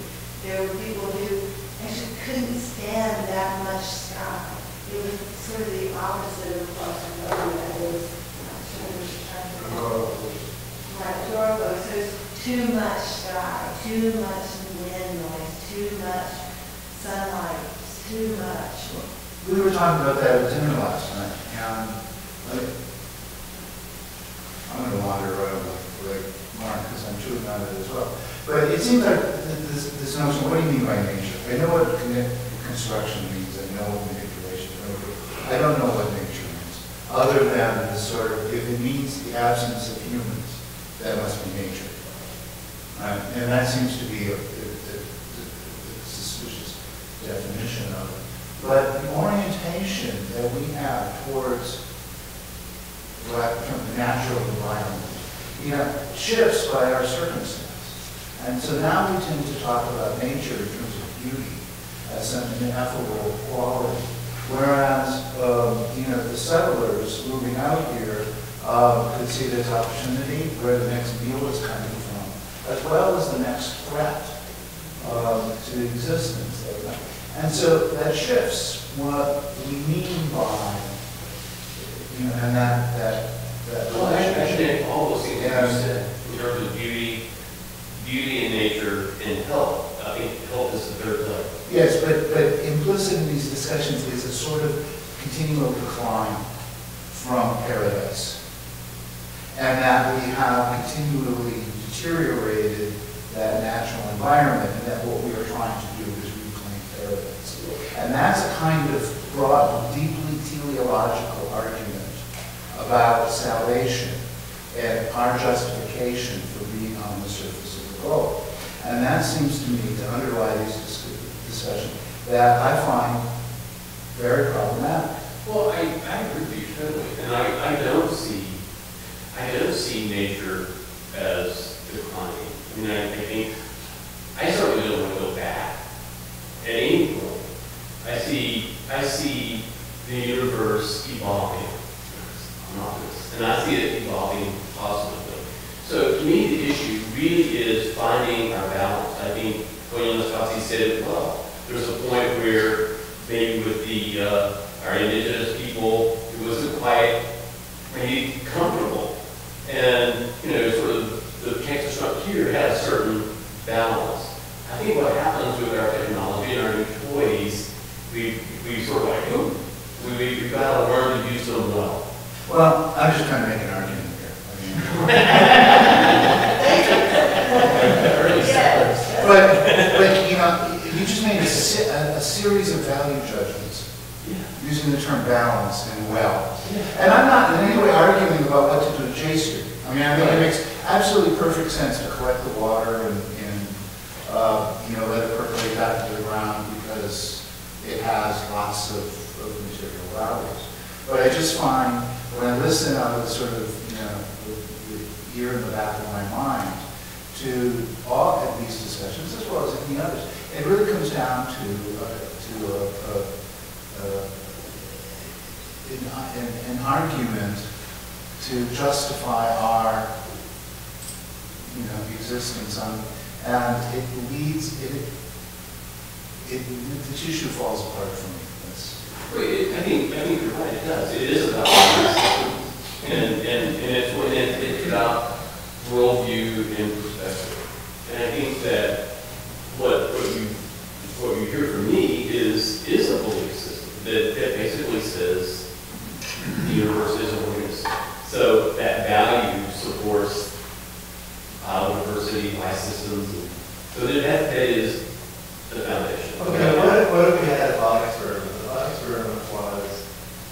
there were people who actually couldn't stand that much sky. It was sort of the opposite of claustrophobia. It was adorable. So there's too much sky, too much wind noise, too much sunlight, too much. We were talking about that at dinner last night, and I'm going to wander around like Mark because I'm chewing on it as well. But it seems like this notion, what do you mean by nature? I know what construction means, I know what manipulation means. I don't know what nature means, other than the sort of, if it means the absence of humans, that must be nature. Right? And that seems to be a suspicious definition of it. But the orientation that we have towards from the natural environment, shifts by our circumstance. And so now we tend to talk about nature in terms of beauty as an ineffable quality. Whereas, the settlers moving out here could see this opportunity where the next meal is coming from, as well as the next threat to existence. And so that shifts what we mean by, and that well, I think all those things that you said in terms of beauty in nature, and health. I think health is the third level. Yes, but implicit in these discussions is a sort of continual decline from paradise. And that we have continually deteriorated that natural environment, and that what we are trying to do is reclaim paradise. And that's a kind of broad, deeply teleological argument about salvation and our justification for being on the surface of the globe. And that seems to me to underlie these discussions that I find very problematic. Well, I agree with you totally, and I don't see nature as declining. I mean, I think I certainly don't want to go back at any point. I see the universe evolving. And I see it evolving positively. So to me, the issue really is finding our balance. I think William Lascasi said it well. There's a point where maybe with our indigenous people, it wasn't quite maybe comfortable. And, sort of the Texas frontier had a certain balance. I think what happens with our technology and our new toys, we sort of like, ooh, we've got to learn to use them well. Well, I'm just trying to make an argument here. But you just made a series of value judgments using the term balance and well. And I'm not in any way arguing about what to do to J Street. I think it makes absolutely perfect sense to collect the water and let it percolate back to the ground because it has lots of material values. But I just find, when I listen out of the sort of, the ear in the back of my mind to all of these discussions, as well as any others, it really comes down to an argument to justify our, existence on, and it leads, the tissue falls apart for me. I think you're right, it does. It is about systems. And it's about worldview and perspective. And I think that what you hear from me is a belief system that basically says the universe is an organism. So that value supports biodiversity, life systems. So that is the foundation. Okay, what if we had a thought experiment? The thought experiment was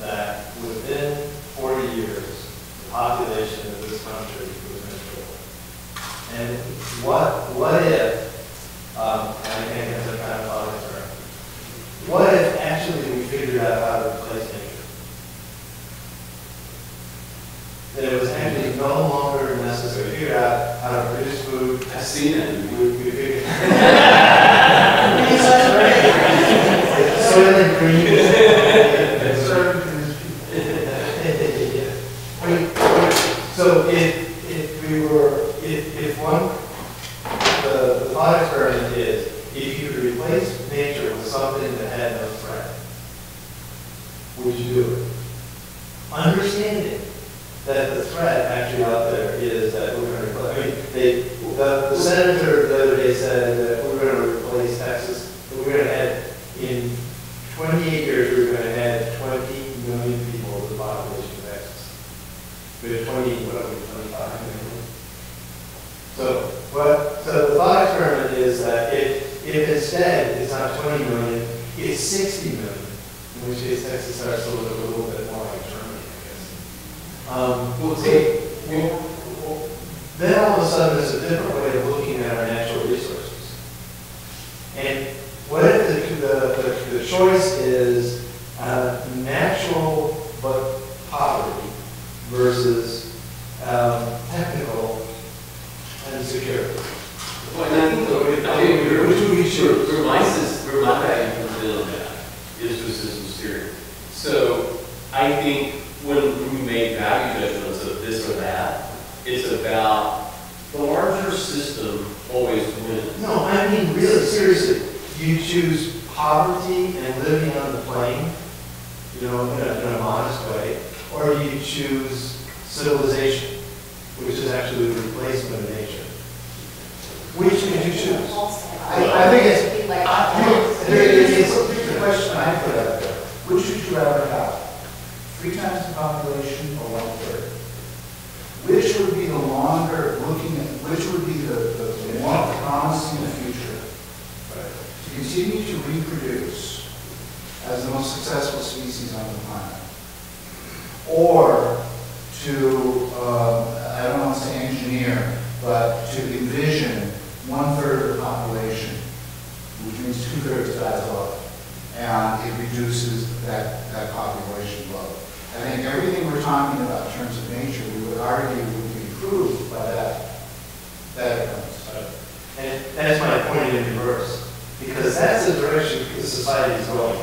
that within 40 years, the population of this country was going to triple. And what if, I think it's a kind of thought experiment, what if actually we figured out how to replace nature? That it was actually no longer necessary to figure out British food. I've seen it. Soylent Green. So if one, the thought experiment is, if you could replace nature with something that had no threat, would you do it? Understanding that the threat actually out there is that we're going to replace, I mean, the senator the other day said that we're going to replace Texas, that we're going to add, in 28 years, we're going to add 20 million people to the population of Texas. We have 25 million. So the thought experiment is that if instead it's not 20 million, it's 60 million, in which case Texas starts to look a little bit more like Germany, I guess. Then all of a sudden there's a different way of looking at our natural resources. And what if the choice is natural but poverty versus technical and security? Well, and I think which would be true. Where my value comes in on that is to systems theory. So I think when we make value judgments of this or that, it's about the larger system always wins. No, I mean really seriously. You choose poverty and living on the plain, in a modest way, or you choose civilization, which is actually the replacement of nature. Which would you choose? I think it's the question I put out there. Which would you rather have? 3 times the population or 1/3? Which would be the longer looking at, which would be the more promising future? To continue to reproduce as the most successful species on the planet, or to, I don't want to say engineer, but to envision 1/3 of the population, which means 2/3 dies off, and it reduces that population load. I think everything we're talking about in terms of nature, we would argue would be improved by that occurrence. And that's my point in reverse, because that's the direction the society is going.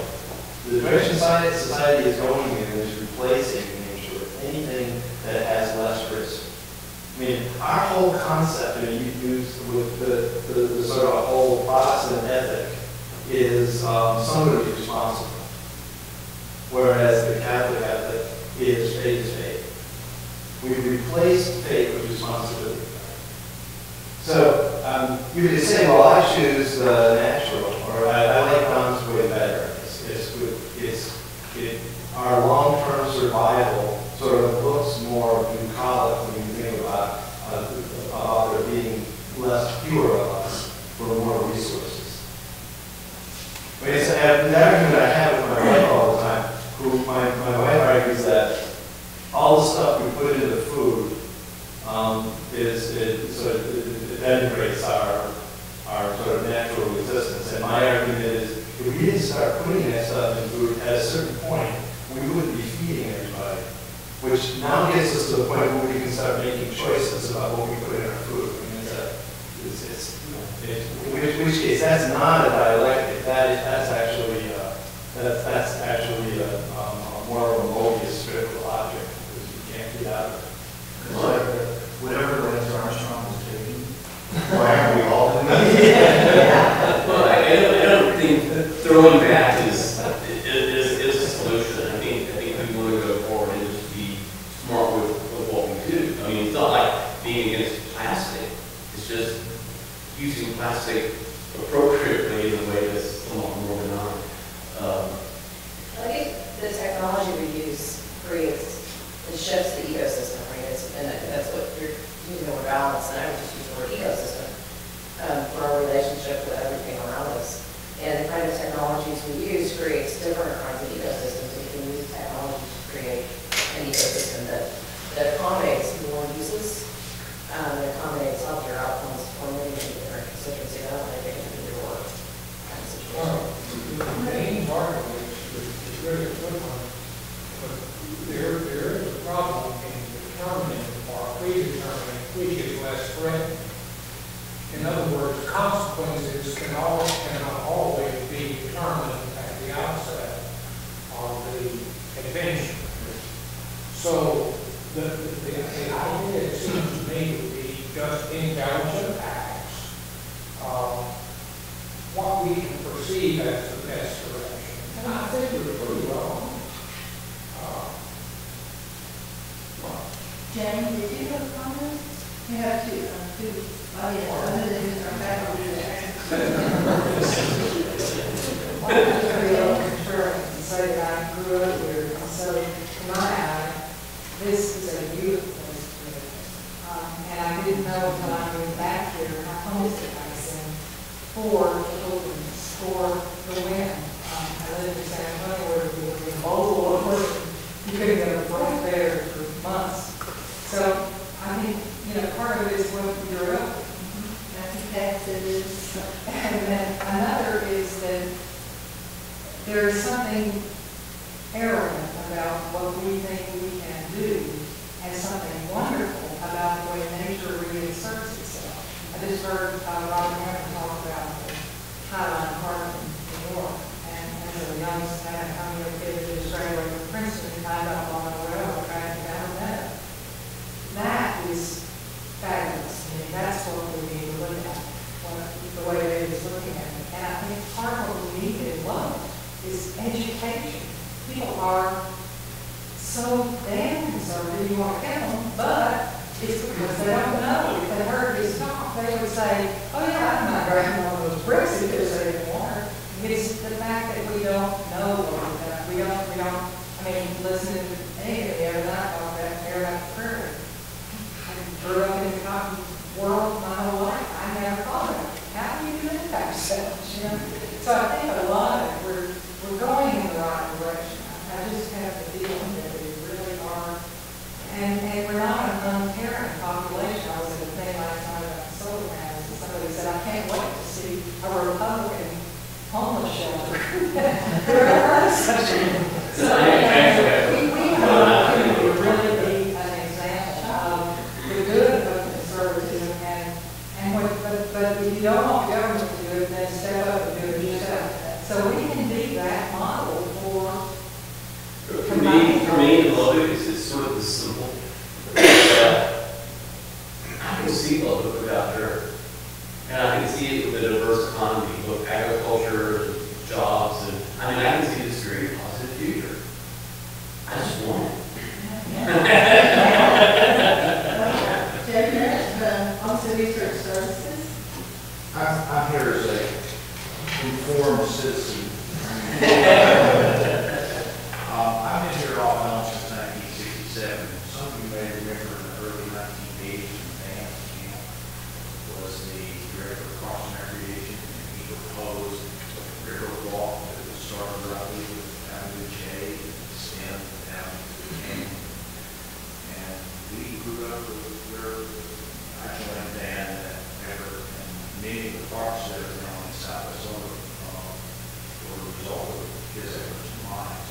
The direction society is going in is replacing nature with anything that has less risk. I mean, our whole concept, you use with the sort of whole Protestant ethic, is somebody responsible. Whereas the Catholic ethic is faith is faith. We've replaced faith with responsibility. So you could say, well, I choose natural, or I like Don's way better. Our long-term survival sort of looks more bucolic when you think about there being fewer of us for more resources. I mean, it's an argument I have with my wife all the time. My wife argues that all the stuff we put into food it denigrates our sort of natural existence. And my argument is, if we didn't start putting that stuff in food at a certain point, we wouldn't be feeding everybody. Which now gets us to the point where we can start making choices about what we put in our food. I mean, in which case, that's not a dialectic. That's actually more of a bogus critical object, because you can't get out of it. It's like whatever Lance Armstrong was taking, why aren't we all doing that? Well, I don't think throwing back is a solution. I think we want to go forward and just be smart with what we do. I mean, it's not like being against plastic. It's just using plastic appropriately in a way that's somewhat more benign. I think the technology we use creates and shifts the ecosystem, right? And that's what you're using the word balance, and I would just use the word ecosystem for our relationship with everything around us. And the kind of technologies we use creates different kinds of ecosystems. We can use technology to create an ecosystem that accommodates more uses, that accommodates healthier outcomes for many different constituencies. I don't think it can be your work kind of situation. The main part of it is really a good one, but there is a problem in determining or predetermining which is less threatened. In other words, consequences cannot always be determined at the outset of the adventure. So the idea, it seems to me, would be just intelligent acts, what we can perceive as the best direction. And I think we're pretty wrong. Jane, did you have a comment? You have two. Oh, yeah, other than our faculty there. Well, I'm just going to be a little contrary and say that I grew up here, and so to my eye, this is a beautiful place to live. And I didn't know until I moved back here how homesick I was in for the wilderness, for the wind. I lived in San Antonio where we were in Bowl or you couldn't get a breath there for months. So I think, part of it is what you're up. I think that's it is. And then another is that there is something arrogant about what we think we can do and something wonderful about the way nature reasserts itself. I just heard Robert Hammond talk about the Highline Park in New York, and as a young man, I'm a kid who just graduated from Princeton and climbed up on the railroad track and down there. That is fabulous to me. That's what we need to look at, the way it is looking at it. And I think part of what we need in love is education. People are so damn conservative, you want to get them, but it's because they don't know. If they heard this talk, they would say, oh yeah, I'm not grabbing one of those bricks because they didn't want her. It's the fact that we don't know what we've done. We don't, I mean, listening to Amy the other night talk about air out the prairie. I grew up in the cotton world my whole life. I never thought of it. How do you do that type of stuff? So I think a lot of it, we're going in the right direction. I just have the feeling that we really are. And we're not an uncaring population. I was at a thing last night about solar panels, and somebody said, I can't wait to see a Republican homeless shelter. There are such a so we have to really be an example of the good of conservatism but if you don't want government to do it, then step up and do it yourself. So we can be that model for me, in Lubbock, it's sort of the simple. I can see Lubbock without dirt. And I can see it with a diverse economy, both agriculture, jobs, and I can see this very positive future. I just want it. Also research services. I'm here as a informed citizen. I've been here off and on since 1967. Some of you may remember in the early 1980s when Dan Camp was the director of Cross and Recreation, and he proposed a river walk that would start roughly with Avenue J and extend down to the canyon. And we grew up with where I joined Dan that effort, and many of the parks that are now in Southwest Oregon were a result of his efforts and mine.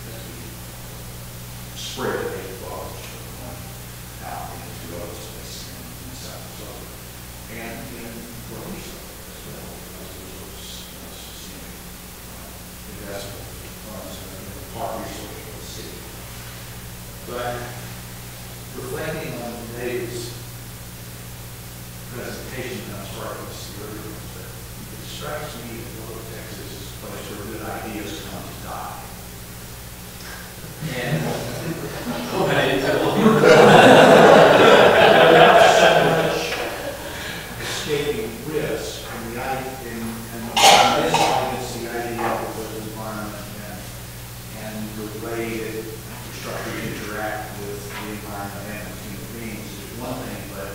As we spread the knowledge out into other spaces in Southwest Oregon. And in Rhodesia as well, as those systemic investment funds in the park resource of the city. But reflecting on today's presentation, I'm sorry to see earlier, but it strikes me that Lubbock, Texas is a place where good ideas come to die. And escaping risk, and this audience, the idea of the environment and the way that infrastructure interact with the environment and with human beings is one thing, but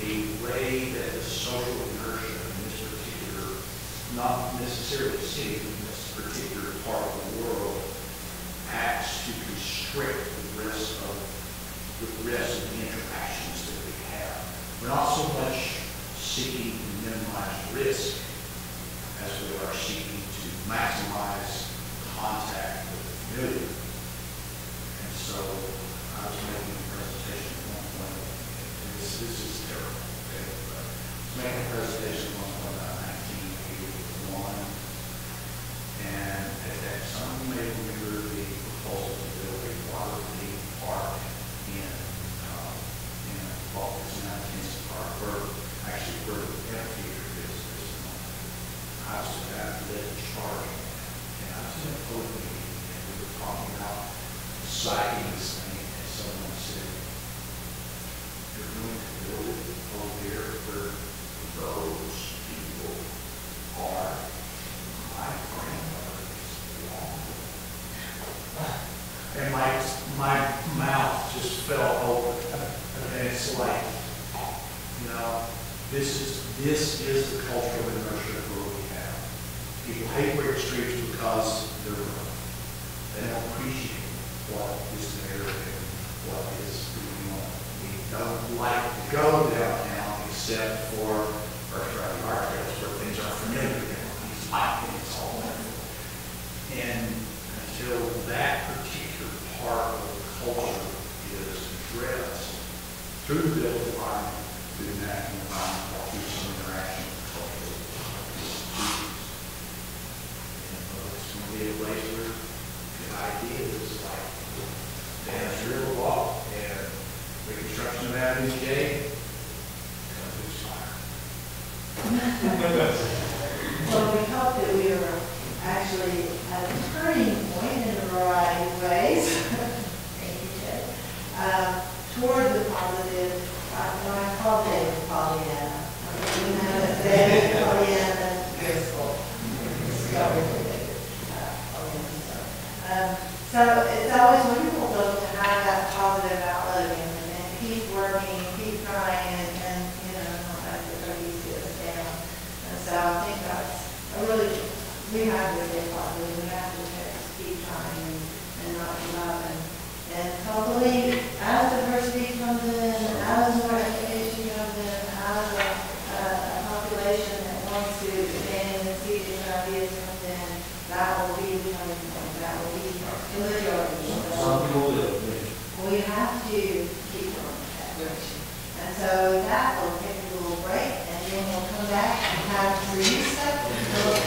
the way that the social inertia in this particular, not necessarily city, but in this particular part of the world, acts to constrict the rest of the interactions that we have. We're not so much seeking to minimize risk as we are seeking to maximize contact with the familiar. And so I was making a presentation at one point, and this is terrible, okay? But I was make a presentation once about 1981. And at that time, we were the proposal to build a water theme park in Baltimore, Kansas Park, where actually where the amphitheater is this morning. I was at the charge, and I was in a board meeting, and we were talking about citing this thing, and someone said, "You're going to build it over there where those people are." My grandmother is long. And my mouth just fell open. And it's like, you know, this is the cultural inertia where we have. People hate brick streets because they're wrong. They don't appreciate what is there and what is going on. We don't like to go downtown except for First Friday art trails where things are familiar. It's like it's all wonderful. And until that particular part of the culture is addressed through the built environment, through the natural environment, through some interaction with cultural institutions. It's going to be a place where good ideas like Dan's River Walk and reconstruction of Avenues Gate come to expire. Well, we hope that we are actually at a turning point in a variety of ways. Thank you, Ted. Toward the positive, when I call David Pollyanna, you know, David Pollyanna Driscoll. So it's always wonderful though to have that positive outlook and keep working, keep trying, and you know, not let everybody sit us down. And so I think that's we have to stay positive. We have to just keep trying and not give up. And hopefully, as diversity comes in, as more education comes in, as a population that wants to expand and see different ideas comes in, that will be the turning point. That will be the majority. We have to keep going in that direction. And so that will take a little break, and then we'll come back and have some new stuff.